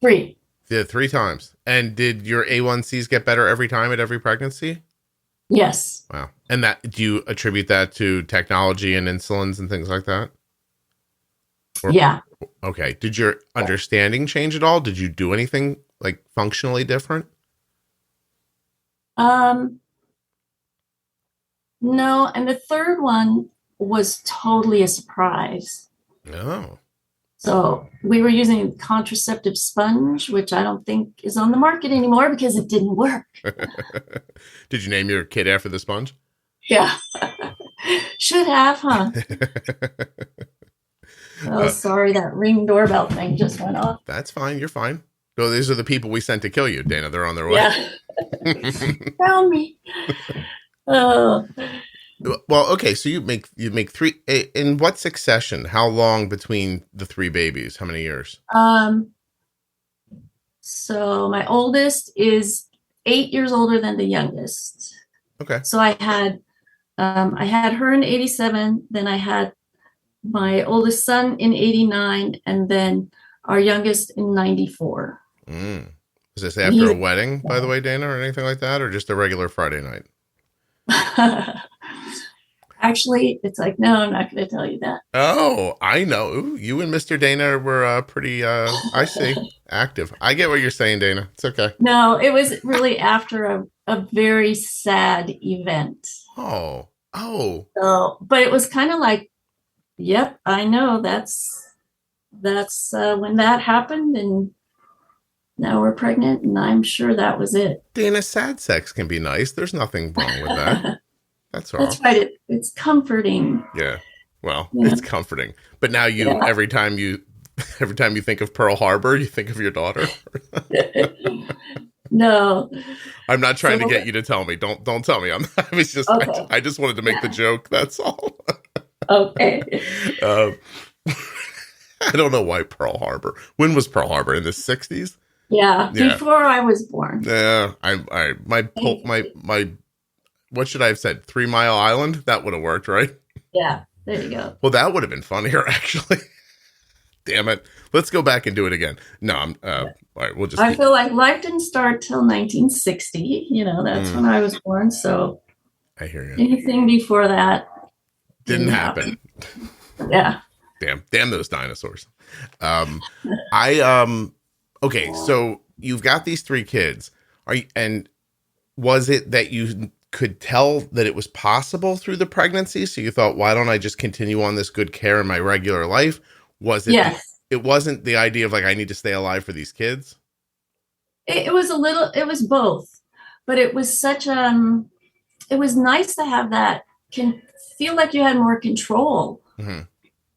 3. Yeah, 3 times. And did your A1Cs get better every time at every pregnancy? Yes. Wow. And do you attribute that to technology and insulins and things like that? Yeah. Okay. Did your understanding change at all? Did you do anything like functionally different? No. And the third one was totally a surprise. Oh. So we were using a contraceptive sponge, which I don't think is on the market anymore because it didn't work. Did you name your kid after the sponge? Yeah. Should have, huh? Oh, sorry, that Ring doorbell thing just went off. That's fine. You're fine. So these are the people we sent to kill you, Dana. They're on their way. Yeah. Found me. Oh. Well, okay. So you make 3 in what succession? How long between the 3 babies? How many years? So my oldest is 8 years older than the youngest. Okay. So I had her in 87. Then I had my oldest son in 89, and then our youngest in 94. Was this after a wedding, by the way, Dana, or anything like that, or just a regular Friday night? Actually, it's like, no, I'm not going to tell you that. Oh, I know. Ooh, you and Mr. Dana were pretty, I see, active. I get what you're saying, Dana. It's okay. No, it was really after a very sad event. Oh. So, but it was kind of like, yep, I know that's when that happened, and now we're pregnant, and I'm sure that was it. Dana, sad sex can be nice. There's nothing wrong with that. That's all. That's right. It's comforting. Yeah. Well, it's comforting. But now every time you think of Pearl Harbor, you think of your daughter. No. I'm not trying to get you to tell me. Don't tell me. I was just okay. I just wanted to make the joke. That's all. Okay. I don't know why Pearl Harbor. When was Pearl Harbor? In the 60s? Yeah, before I was born. Yeah, my what should I have said? 3 Mile Island? That would have worked, right? Yeah, there you go. Well, that would have been funnier, actually. Damn it. Let's go back and do it again. No, all right, we'll just. I feel like life didn't start till 1960. That's when I was born. So I hear you. Anything before that didn't happen. Yeah. Damn those dinosaurs. Um, okay, so you've got these 3 kids. And was it that you could tell that it was possible through the pregnancy? So you thought, why don't I just continue on this good care in my regular life? Was it, Yes. it wasn't the idea of like, I need to stay alive for these kids? It was it was both, but it was it was nice to have that, can feel like you had more control. Mm-hmm.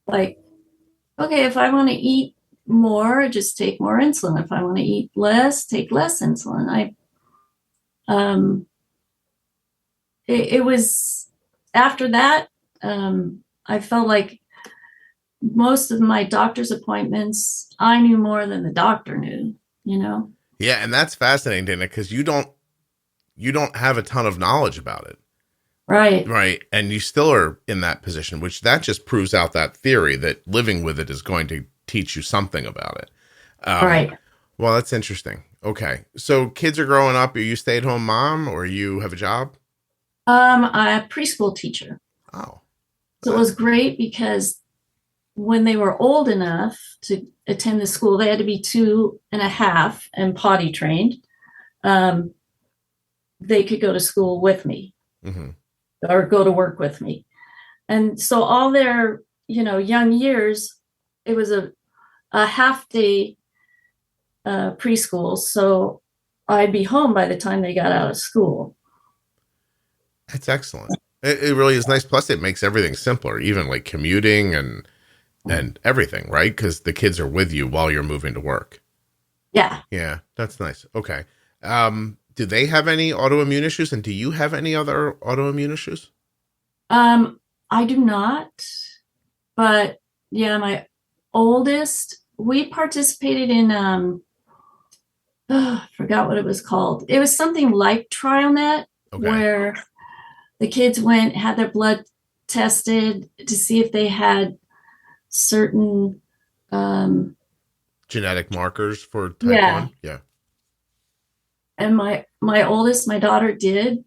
Like, okay, if I want to eat more, just take more insulin. If I want to eat less, take less insulin. It was after that, I felt like most of my doctor's appointments, I knew more than the doctor knew, you know? Yeah. And that's fascinating, Dana, because you don't have a ton of knowledge about it. Right. Right. And you still are in that position, which that just proves out that theory that living with it is going to teach you something about it. Right. Well, that's interesting. Okay. So kids are growing up. Are you stay-at-home mom or you have a job? I'm a preschool teacher. Oh. So it was great because when they were old enough to attend the school, they had to be 2.5 and potty trained. They could go to school with me. Mm-hmm. Or go to work with me. And so all their, young years, it was a half day preschool. So I'd be home by the time they got out of school. That's excellent. It really is nice. Plus it makes everything simpler, even like commuting and everything, right? Because the kids are with you while you're moving to work. Yeah. Yeah, that's nice. Okay. Do they have any autoimmune issues? And do you have any other autoimmune issues? I do not. But yeah, my oldest, we participated in, I forgot what it was called. It was something like TrialNet, where the kids had their blood tested to see if they had certain genetic markers for type 1. Yeah. And my oldest, my daughter, did.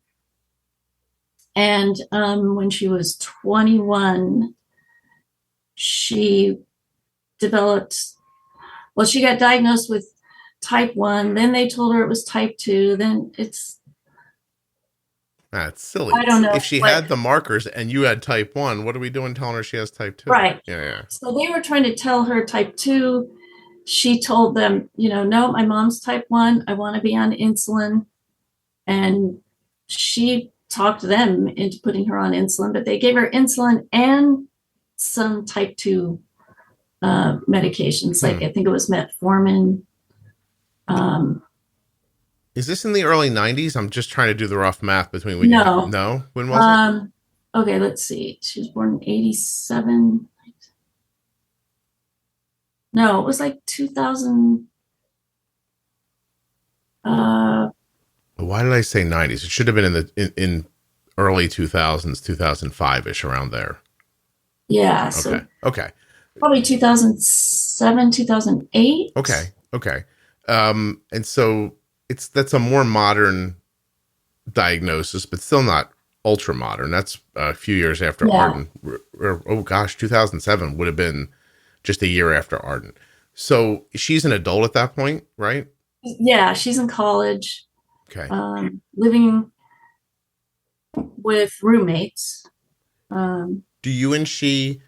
And when she was 21, she she got diagnosed with type 1. Then they told her it was type 2. Then that's silly. I don't know. If she had the markers and you had type 1, what are we doing telling her she has type 2? Right. Yeah. So they were trying to tell her type 2. She told them, no, my mom's type 1. I want to be on insulin. And she talked them into putting her on insulin, but they gave her insulin and some type 2 medications. Like I think it was metformin. Is this in the early 90s? I'm just trying to do the rough math between when No? When was it? Okay, let's see. She was born in 87. No, it was like 2000. Why did I say 90s? It should have been in early 2000s, 2005-ish, around there. Yeah. Okay. Probably 2007, 2008. Okay. And so that's a more modern diagnosis, but still not ultra modern. That's a few years after Arden. 2007 would have been just a year after Arden. So she's an adult at that point, right? Yeah, she's in college. Okay. Living with roommates. Do you and she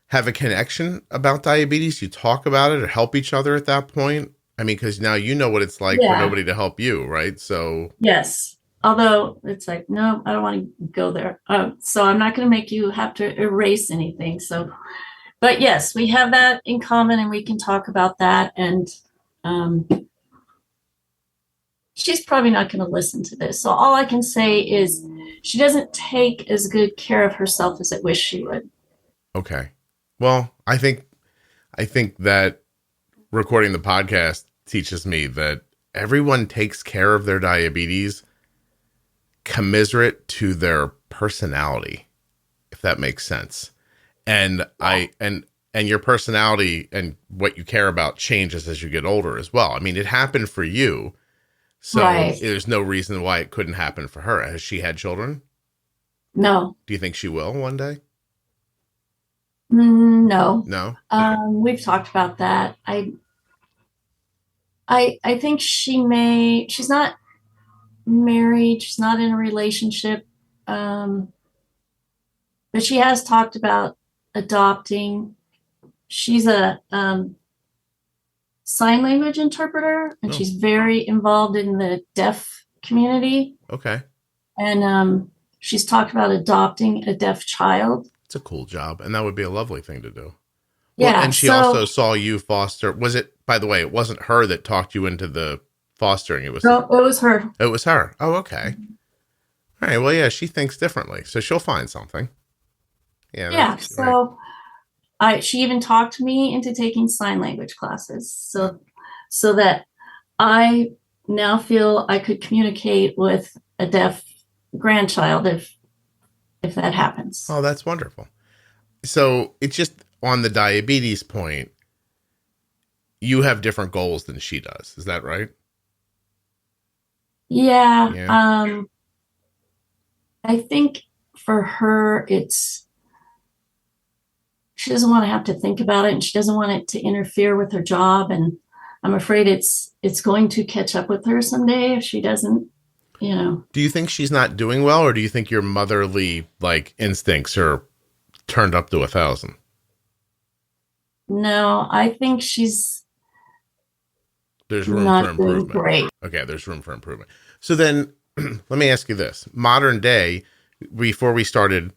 have a connection about diabetes? You talk about it or help each other at that point? I mean, because now you know what it's like for nobody to help you, right? So yes. Although it's like, no, I don't want to go there. So I'm not going to make you have to erase anything. So, but yes, we have that in common and we can talk about that. And she's probably not going to listen to this. So all I can say is she doesn't take as good care of herself as I wish she would. Okay. Well, I think that recording the podcast teaches me that everyone takes care of their diabetes commiserate to their personality, if that makes sense. And and your personality and what you care about changes as you get older as well. I mean, it happened for you. So there's no reason why it couldn't happen for her. Has she had children? No. Do you think she will one day? No. No. Okay. We've talked about that. I think she's not married, she's not in a relationship. Um, but she has talked about adopting. She's a sign language interpreter, and Oh, she's very involved in the deaf community. okay. And she's talked about adopting a deaf child. It's a cool job, and that would be a lovely thing to do. Well, Yeah, and she so also saw you foster. Was it, by the way, it wasn't her that talked you into the fostering. no, it was her. It was her. Oh, okay. All right. Well, yeah, she thinks differently, so she'll find something. Yeah, Yeah, that's right. so I she even talked me into taking sign language classes, so that I now feel I could communicate with a deaf grandchild if that happens. Oh, that's wonderful. So it's just on the diabetes point, you have different goals than she does. Is that right? Yeah, Yeah. I think for her it's she doesn't want to have to think about it, and she doesn't want it to interfere with her job, and I'm afraid it's going to catch up with her someday if she doesn't, you know. Do you think she's not doing well, or do you think your motherly like instincts are turned up to 1,000? No, I think she's There's room for not doing improvement. great. Okay, there's room for improvement. So then, let me ask you this: modern day, before we started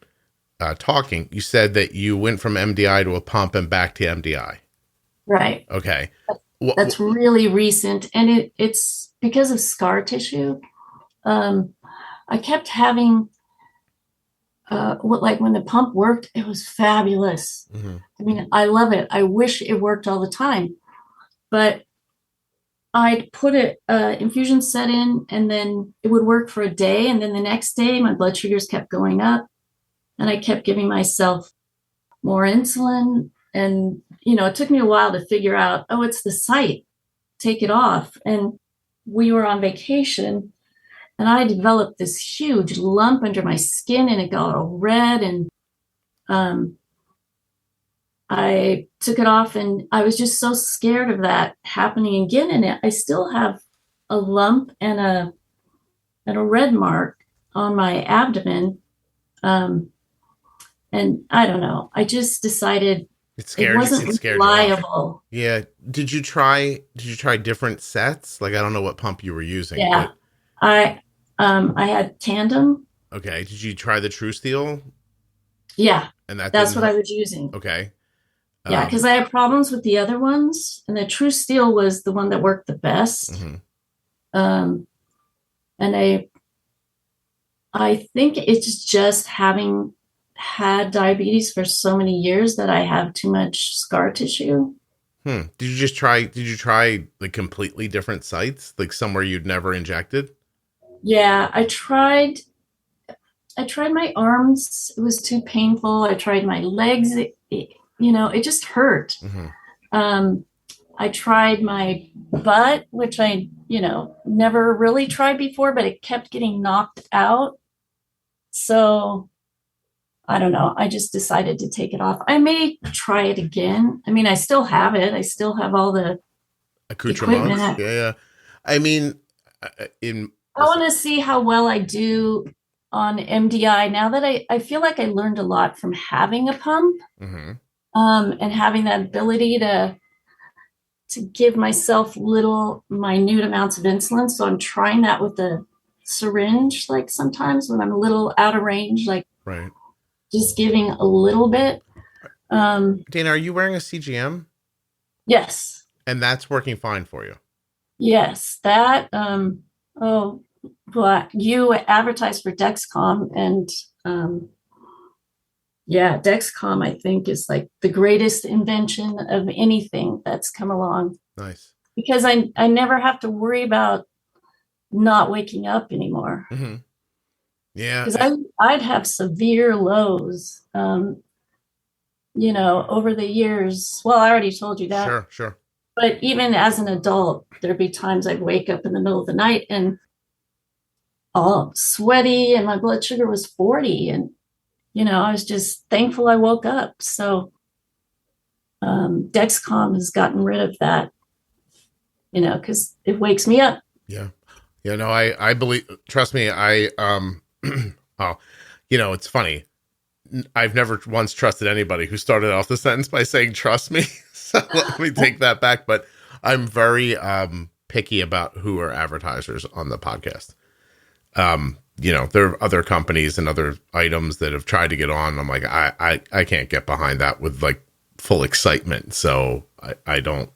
talking, you said that you went from MDI to a pump and back to MDI. Right. Okay. That's really recent, and it's because of scar tissue. I kept having like when the pump worked, it was fabulous. Mhm. I mean, I love it. I wish it worked all the time, but I'd put a infusion set in, and then it would work for a day, and then the next day my blood sugars kept going up, and I kept giving myself more insulin. And it took me a while to figure out, oh, it's the site, take it off. And we were on vacation, and I developed this huge lump under my skin, and it got all red. And I took it off, and I was just so scared of that happening again. And I still have a lump and a red mark on my abdomen. And I don't know. I just decided it wasn't It scared you off. reliable. Yeah. Did you try different sets? Like, I don't know what pump you were using, Yeah, but I had tandem. okay. Did you try the True Steel? Yeah, And that that's didn't what I help. was using. Okay. Yeah, because I had problems with the other ones, and the True Steel was the one that worked the best. Mhm. Um, and I think it's just having had diabetes for so many years that I have too much scar tissue. Did you try like completely different sites, like somewhere you'd never injected? Yeah, I tried my arms. It was too painful. I tried my legs. It just hurt. Hmm. Um, I tried my butt, which I, never really tried before, but it kept getting knocked out. So I don't know. I just decided to take it off. I may try it again. I mean, I still have it. I still have all the Accoutrements. equipment. Yeah, yeah. I mean, in I want to see how well I do on MDI now that I feel like I learned a lot from having a pump, mhm. and having that ability to give myself little minute amounts of insulin. So I'm trying that with the syringe, like sometimes when I'm a little out of range, like Right. just giving a little bit. Dana, are you wearing a CGM? Yes, And that's working fine for you. yes, that. Oh, but you advertised for Dexcom, and yeah, Dexcom I think is like the greatest invention of anything that's come along, Nice. because I never have to worry about not waking up anymore. Hmm. Yeah. Because I'd have severe lows, over the years. Well, I already told you that. Sure, sure. But even as an adult, there'd be times I'd wake up in the middle of the night and all sweaty, and my blood sugar was 40. And, I was just thankful I woke up. So Dexcom has gotten rid of that, because it wakes me up. Yeah. Yeah, no, I believe, trust me, oh, it's funny. I've never once trusted anybody who started off the sentence by saying, trust me. So let me take that back. But I'm very picky about who are advertisers on the podcast. There are other companies and other items that have tried to get on. I'm like, I can't get behind that with like full excitement. So I don't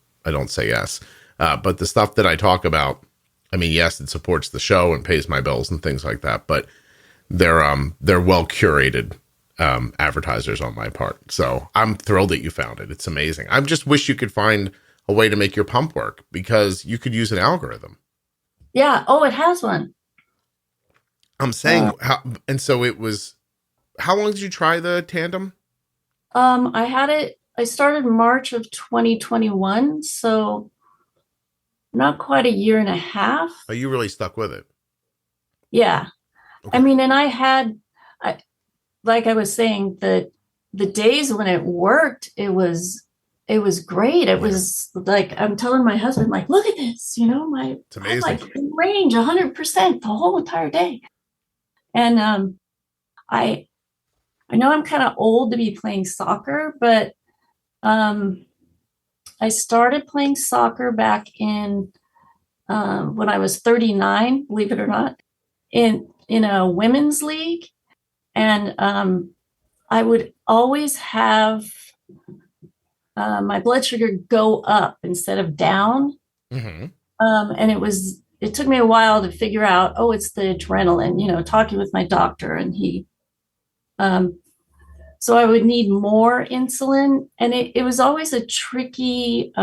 say yes. But the stuff that I talk about, I mean, yes, it supports the show and pays my bills and things like that, but they're well curated advertisers on my part. So I'm thrilled that you found it. It's amazing. I just wish you could find a way to make your pump work, because you could use an algorithm. Yeah. Oh, it has one. I'm saying, so it was, how long did you try the Tandem? I started March of 2021. So not quite a year and a half. Oh, you really stuck with it. Yeah. Okay. I mean, and like I was saying, the days when it worked, it was great. It was like, I'm telling my husband, like, look at this, It's amazing. I'm like in range 100% the whole entire day. And I know I'm kind of old to be playing soccer, but I started playing soccer back in when I was 39, believe it or not, in a women's league. And I would always have my blood sugar go up instead of down. Mm-hmm. And it took me a while to figure out, it's the adrenaline, talking with my doctor, and he, so I would need more insulin, and it was always a tricky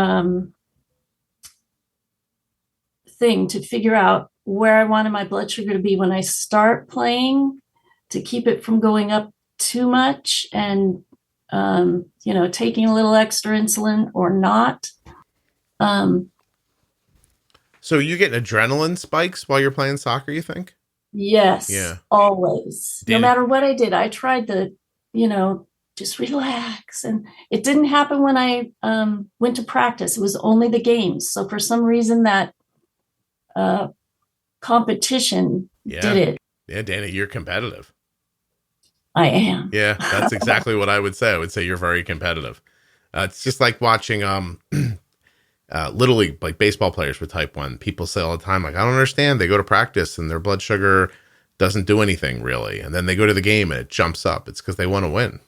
thing to figure out where I wanted my blood sugar to be when I start playing, to keep it from going up too much, and taking a little extra insulin or not. So you get adrenaline spikes while you're playing soccer, you think? Yes. Yeah. Always. No matter what I did, I tried to, just relax. And it didn't happen when I went to practice. It was only the games. So for some reason that competition did it. Yeah, Dana, you're competitive. I am. Yeah, that's exactly what I would say. I would say you're very competitive. It's just like watching Little League, like baseball players with type 1. People say all the time, like, I don't understand. They go to practice and their blood sugar doesn't do anything really. And then they go to the game and it jumps up. It's because they want to win.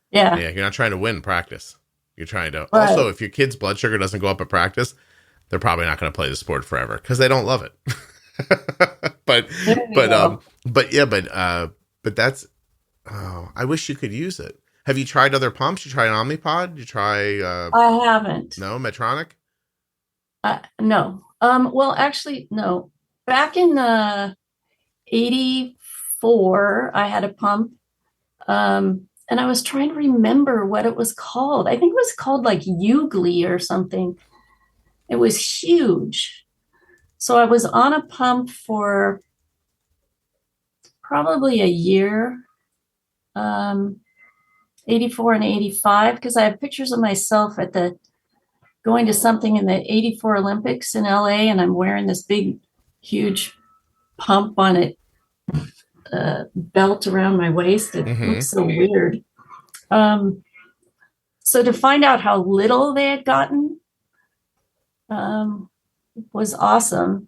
Yeah. Yeah, you're not trying to win practice. You're trying to... Right. Also, if your kid's blood sugar doesn't go up at practice, they're probably not going to play the sport forever because they don't love it. but that's... Oh, I wish you could use it. Have you tried other pumps? You tried an Omnipod? You try... I haven't. No? Medtronic? No. Well, actually, no. Back in 84, I had a pump. And I was trying to remember what it was called. I think it was called like Ugly or something. It was huge. So I was on a pump for probably a year, 84 and 85, because I have pictures of myself going to something in the 84 Olympics in LA, and I'm wearing this big, huge pump on it, belt around my waist. It looks so weird. So to find out how little they had gotten was awesome.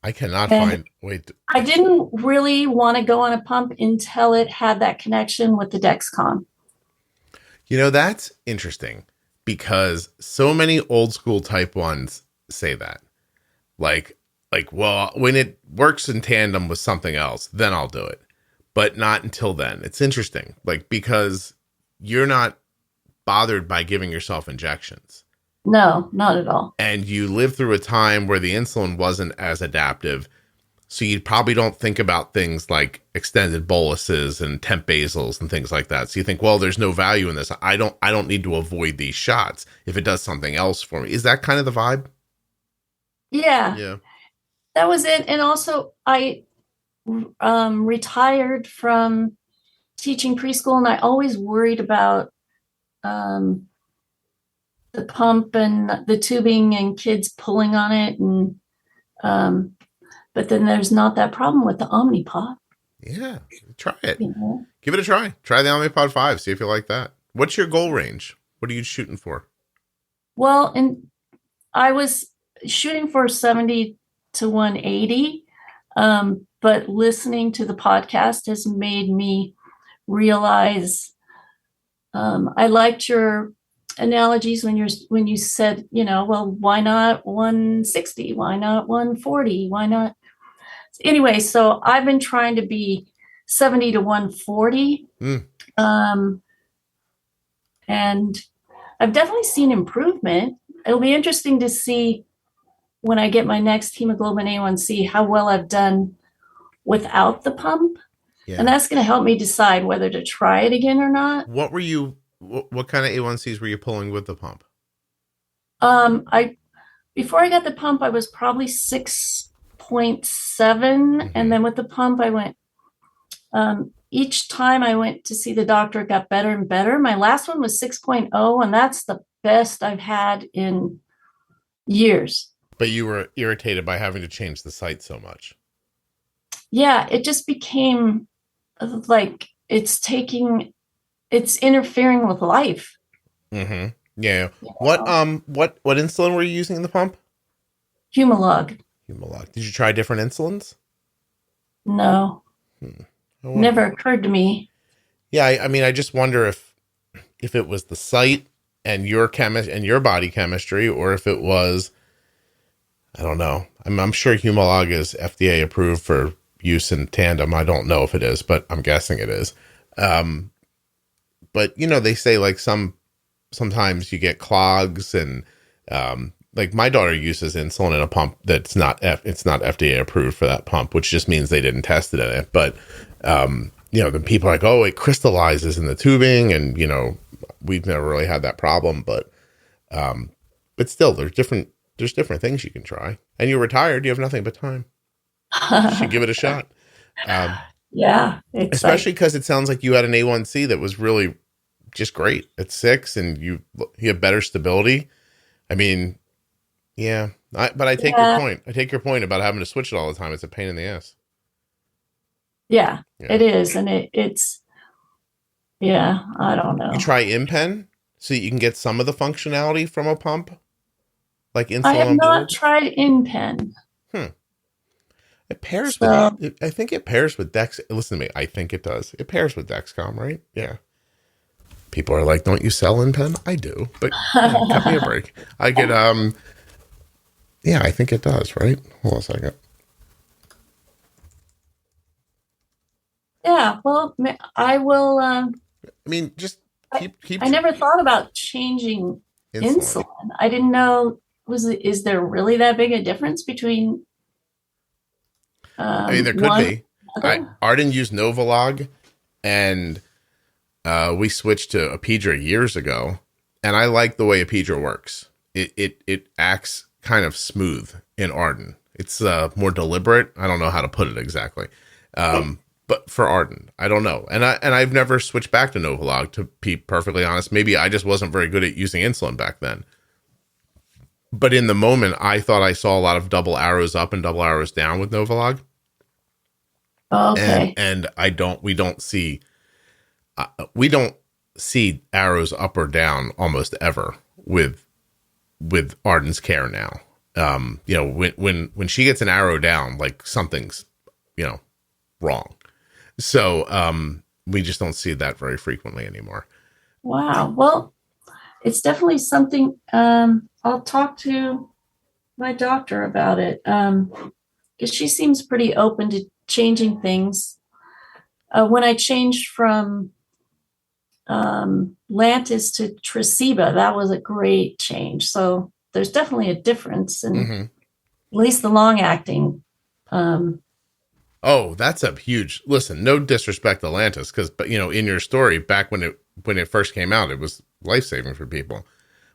I cannot find... Wait. I didn't really want to go on a pump until it had that connection with the Dexcom. That's interesting, because so many old school type 1s say that. Like, well, when it works in tandem with something else, then I'll do it. But not until then. It's interesting, because you're not bothered by giving yourself injections. No, not at all. And you lived through a time where the insulin wasn't as adaptive. So you probably don't think about things like extended boluses and temp basals and things like that. So you think, well, there's no value in this. I don't need to avoid these shots if it does something else for me. Is that kind of the vibe? Yeah. That was it. And also I retired from teaching preschool, and I always worried about the pump and the tubing and kids pulling on it, and but then there's not that problem with the Omnipod. Yeah, try it. You know? Give it a try. Try the Omnipod 5. See if you like that. What's your goal range? What are you shooting for? Well, and I was shooting for 70 to 180, but listening to the podcast has made me realize I liked your analogies when you said, well, why not 160? Why not 140? Why not? Anyway, so I've been trying to be 70 to 140. And I've definitely seen improvement. It'll be interesting to see when I get my next hemoglobin A1C how well I've done without the pump. Yeah. And that's going to help me decide whether to try it again or not. What kind of A1Cs were you pulling with the pump? Before I got the pump, I was probably 6.7. And then with the pump, I went, each time I went to see the doctor, it got better and better. My last one was 6.0, and that's the best I've had in years. But you were irritated by having to change the site so much. Yeah, it just became like it's interfering with life. Mm-hmm. Yeah. What insulin were you using in the pump? Humalog. Did you try different insulins? No. Never occurred to me. Yeah, I mean, I just wonder if it was the site and your body chemistry, or if it was, I don't know. I'm sure Humalog is FDA approved for use in tandem. I don't know if it is, but I'm guessing it is. But they say like sometimes you get clogs, and like my daughter uses insulin in a pump that's not FDA approved for that pump, which just means they didn't test it in it. But then people are like, oh, it crystallizes in the tubing, and we've never really had that problem. But still, there's different things you can try. And you're retired, you have nothing but time. You should give it a shot. Yeah, especially because it sounds like you had an A1C that was really just great at 6, and you have better stability. I mean, yeah, but I take your point. I take your point about having to switch it all the time. It's a pain in the ass. Yeah. It is. And it's, I don't know. You try InPen so you can get some of the functionality from a pump? Like insulin? I have not tried InPen. It pairs with, I think it pairs with Dex. Listen to me. I think it does. It pairs with Dexcom, right? Yeah. People are like, don't you sell InPen? I do, but cut me a break. I get, I think it does, right? Hold on a second. Yeah, well, I will. I mean, just keep. I never thought about changing insulin. I didn't know. Is there really that big a difference between? I mean, there could be. Arden used Novolog, and we switched to Apidra years ago, and I like the way Apidra works. It acts kind of smooth in Arden. It's more deliberate. I don't know how to put it exactly. But for Arden, I don't know. And I've never switched back to Novolog, to be perfectly honest. Maybe I just wasn't very good at using insulin back then. But in the moment, I thought I saw a lot of double arrows up and double arrows down with Novolog. Okay. And we don't see arrows up or down almost ever with Arden's care now. When she gets an arrow down, like something's, wrong. So we just don't see that very frequently anymore. Wow. Well, it's definitely something. I'll talk to my doctor about it, because she seems pretty open to changing things. When I changed from Lantus to Tresiba, that was a great change. So there's definitely a difference in at least the long acting. Oh, that's a huge, listen, no disrespect to Lantus, but in your story back when it first came out, it was life-saving for people.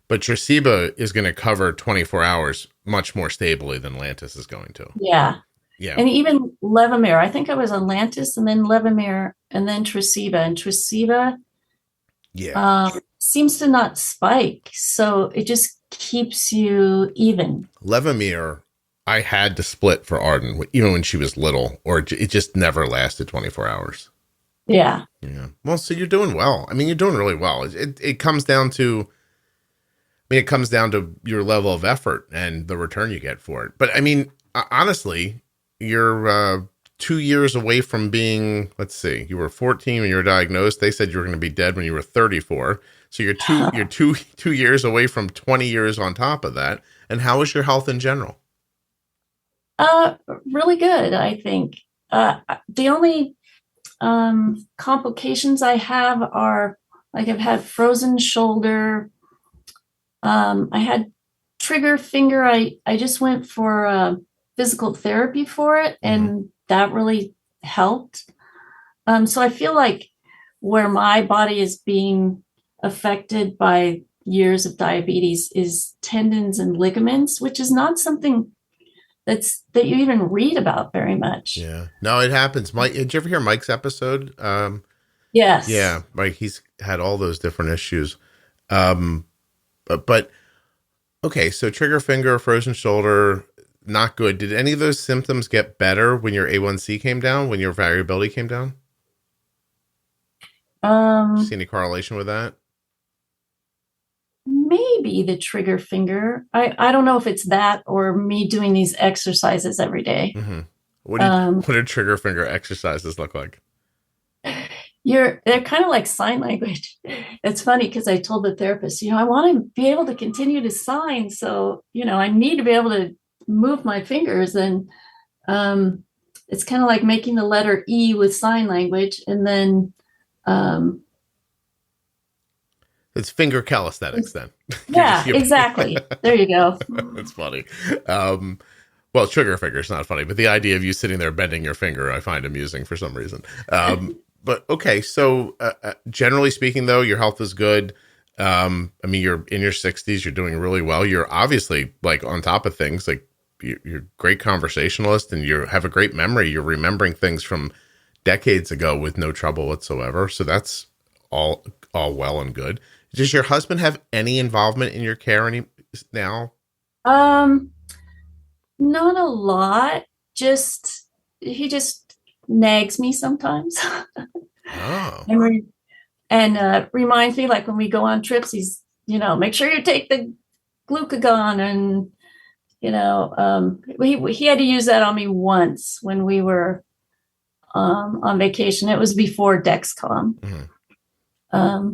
But Tresiba is going to cover 24 hours much more stably than Lantus is going to. Yeah. And even Levemir, I think I was on Lantus and then Levemir and then Tresiba. And Tresiba seems to not spike. So it just keeps you even. Levemir, I had to split for Arden, even when she was little, or it just never lasted 24 hours. Yeah. Yeah. Well, so you're doing well. I mean, you're doing really well. It comes down to, it comes down to your level of effort and the return you get for it. But I mean, honestly, you're 2 years away from being, let's see, you were 14 when you were diagnosed. They said you were going to be dead when you were 34. So you're two years away from 20 years on top of that. And how is your health in general? Really good, I think. The only complications I have are like I've had frozen shoulder. I had trigger finger. I just went for physical therapy for it, and that really helped. So I feel like where my body is being affected by years of diabetes is tendons and ligaments, which is not something that you even read about very much. Yeah. No, it happens. Mike, did you ever hear Mike's episode? Yes. Yeah, Mike, he's had all those different issues. But okay, so trigger finger, frozen shoulder, not good. Did any of those symptoms get better when your A1C came down, when your variability came down? See any correlation with that? Maybe the trigger finger. I don't know if it's that or me doing these exercises every day. Mm-hmm. What do trigger finger exercises look like? They're kind of like sign language. It's funny because I told the therapist, I want to be able to continue to sign. So, I need to be able to move my fingers. And it's kind of like making the letter E with sign language. And then it's finger calisthenics then. Yeah, exactly. There you go. That's funny. Well, trigger finger is not funny, but the idea of you sitting there bending your finger, I find amusing for some reason. But okay, so generally speaking, though, your health is good. I mean, you're in your 60s, you're doing really well. You're obviously like on top of things. Like you're a great conversationalist, and you have a great memory. You're remembering things from decades ago with no trouble whatsoever. So that's all well and good. Does your husband have any involvement in your care now? Not a lot. He just nags me sometimes. Oh. And reminds me, like when we go on trips, he's, make sure you take the glucagon, and he had to use that on me once when we were on vacation. It was before Dexcom. Mm-hmm.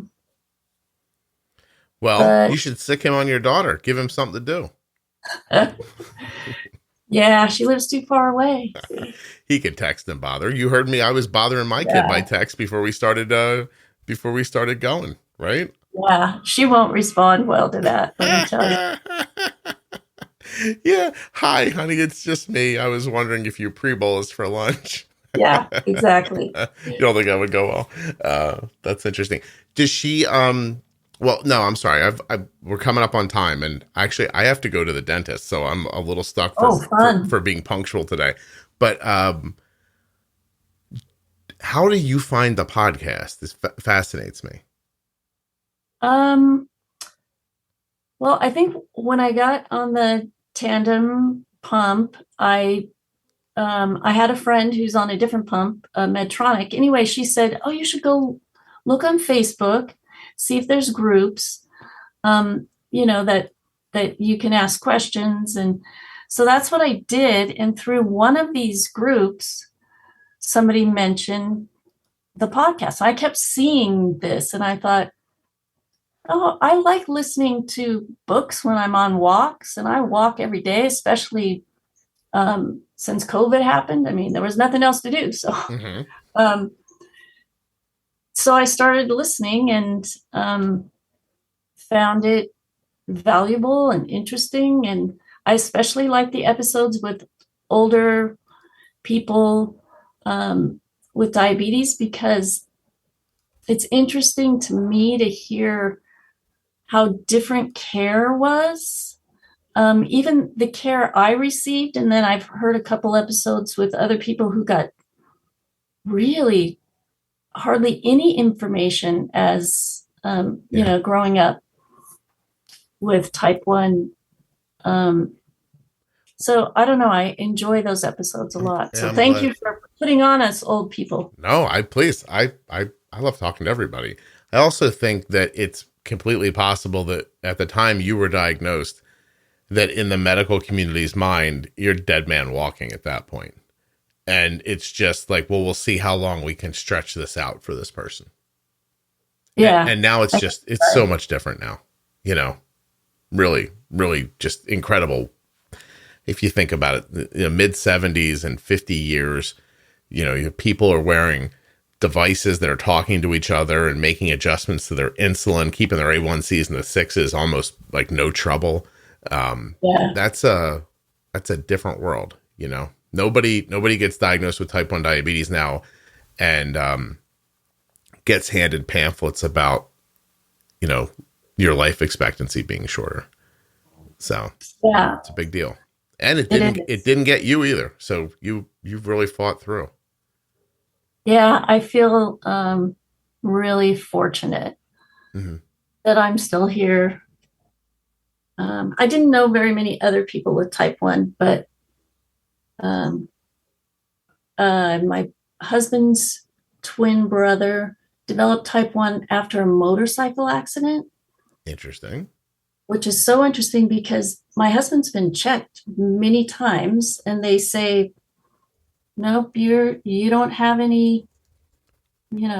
Well, you should sick him on your daughter. Give him something to do. Yeah, she lives too far away. He could text and bother. You heard me. I was bothering my kid by text before we started going, right? Yeah, she won't respond well to that, let me tell you. Yeah. Hi, honey. It's just me. I was wondering if you pre-bolus for lunch. Yeah, exactly. You don't think that would go well? That's interesting. Does she, well, no, I'm sorry. We're coming up on time, and actually I have to go to the dentist, so I'm a little stuck for being punctual today. But how do you find the podcast? This fascinates me. Well, I think when I got on the Tandem pump, I had a friend who's on a different pump, Medtronic. Anyway, she said, "Oh, you should go look on Facebook, see if there's groups, that you can ask questions." And so that's what I did. And through one of these groups, somebody mentioned the podcast. I kept seeing this, and I thought, oh, I like listening to books when I'm on walks, and I walk every day, especially since COVID happened. I mean, there was nothing else to do. So, so I started listening and found it valuable and interesting. And I especially like the episodes with older people with diabetes, because it's interesting to me to hear how different care was. Even the care I received, and then I've heard a couple episodes with other people who got really hardly any information as growing up with type 1. So I don't know. I enjoy those episodes a lot. So thank you for putting on us old people. No, I love talking to everybody. I also think that it's completely possible that at the time you were diagnosed, that in the medical community's mind, you're dead man walking at that point. And it's just like, well, we'll see how long we can stretch this out for this person. Yeah. And now it's so much different now, really, really just incredible. If you think about it, mid 70s and 50 years, people are wearing devices that are talking to each other and making adjustments to their insulin, keeping their A1Cs in the sixes, almost like no trouble. That's a different world, Nobody gets diagnosed with type 1 diabetes now and gets handed pamphlets about, your life expectancy being shorter. So it's a big deal. And it didn't get you either. So you've really fought through. Yeah, I feel really fortunate that I'm still here. I didn't know very many other people with type 1, but my husband's twin brother developed type 1 after a motorcycle accident. Interesting. Which is so interesting because my husband's been checked many times and they say, nope, you don't have any,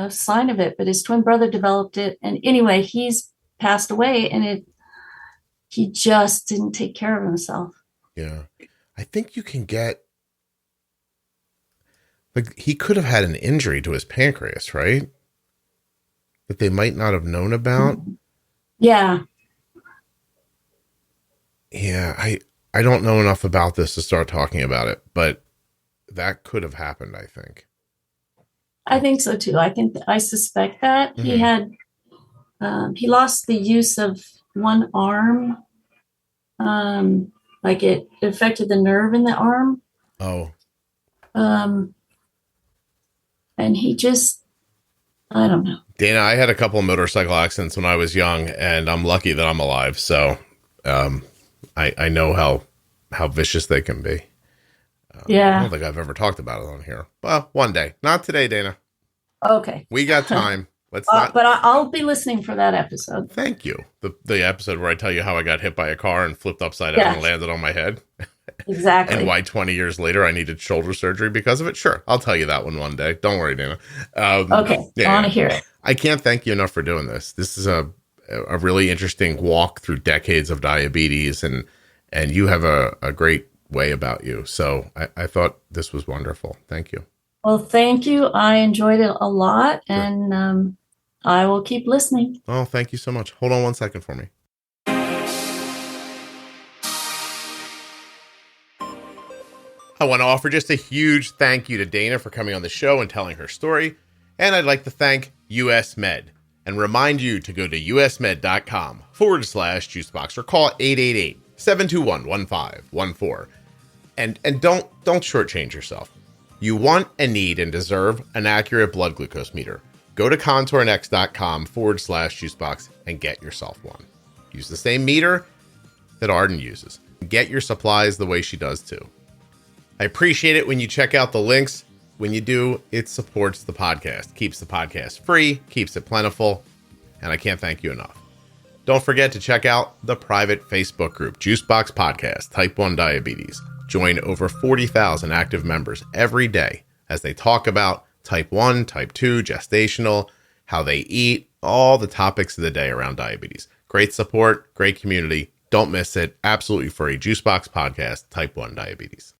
sign of it, but his twin brother developed it. And anyway, he's passed away and he just didn't take care of himself. Yeah. I think you can get, he could have had an injury to his pancreas, right? That they might not have known about. Yeah. Yeah, I don't know enough about this to start talking about it, but that could have happened, I think. I think so too. I suspect that he had he lost the use of one arm. Like it affected the nerve in the arm. Oh. And he just, I don't know. Dana, I had a couple of motorcycle accidents when I was young, and I'm lucky that I'm alive. So, I know how vicious they can be. I don't think I've ever talked about it on here. Well, one day. Not today, Dana. Okay. We got time. Let's but I'll be listening for that episode. Thank you. The episode where I tell you how I got hit by a car and flipped upside down and landed on my head. Exactly. And why 20 years later I needed shoulder surgery because of it. Sure. I'll tell you that one day. Don't worry, Dana. Okay. I want to hear it. I can't thank you enough for doing this. This is a really interesting walk through decades of diabetes, and you have a great way about you. So I thought this was wonderful. Thank you. Well, thank you. I enjoyed it a lot, and I will keep listening. Oh, thank you so much. Hold on 1 second for me. I want to offer just a huge thank you to Dana for coming on the show and telling her story. And I'd like to thank US Med and remind you to go to usmed.com/juicebox or call 888-721-1514. And don't shortchange yourself. You want and need and deserve an accurate blood glucose meter. Go to contournext.com/juicebox and get yourself one. Use the same meter that Arden uses. Get your supplies the way she does too. I appreciate it when you check out the links. When you do, it supports the podcast, keeps the podcast free, keeps it plentiful, and I can't thank you enough. Don't forget to check out the private Facebook group, Juicebox Podcast, Type 1 Diabetes. Join over 40,000 active members every day as they talk about Type 1, Type 2, gestational, how they eat, all the topics of the day around diabetes. Great support, great community. Don't miss it. Absolutely free. Juicebox Podcast, Type 1 Diabetes.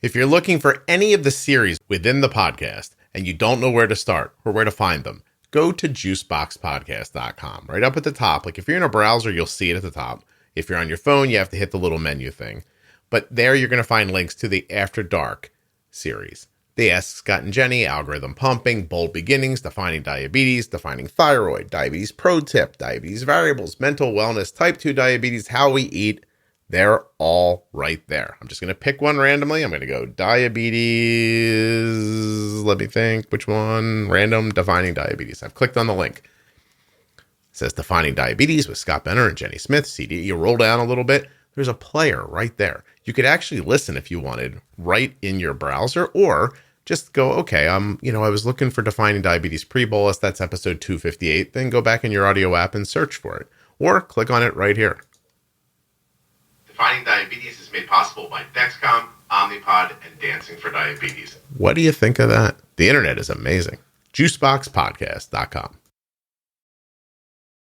If you're looking for any of the series within the podcast and you don't know where to start or where to find them, go to juiceboxpodcast.com. Right up at the top. Like if you're in a browser, you'll see it at the top. If you're on your phone, you have to hit the little menu thing. But there you're going to find links to the After Dark series. The Ask Scott and Jenny, Algorithm Pumping, Bold Beginnings, Defining Diabetes, Defining Thyroid, Diabetes Pro Tip, Diabetes Variables, Mental Wellness, Type 2 Diabetes, How We Eat. They're all right there. I'm just going to pick one randomly. I'm going to go diabetes. Let me think which one. Random Defining Diabetes. I've clicked on the link. says Defining Diabetes with Scott Benner and Jenny Smith, CD. You roll down a little bit, there's a player right there. You could actually listen if you wanted right in your browser, or just go, okay, I was looking for Defining Diabetes pre-bolus. That's episode 258. Then go back in your audio app and search for it, or click on it right here. Defining Diabetes is made possible by Dexcom, Omnipod, and Dancing for Diabetes. What do you think of that? The internet is amazing. Juiceboxpodcast.com.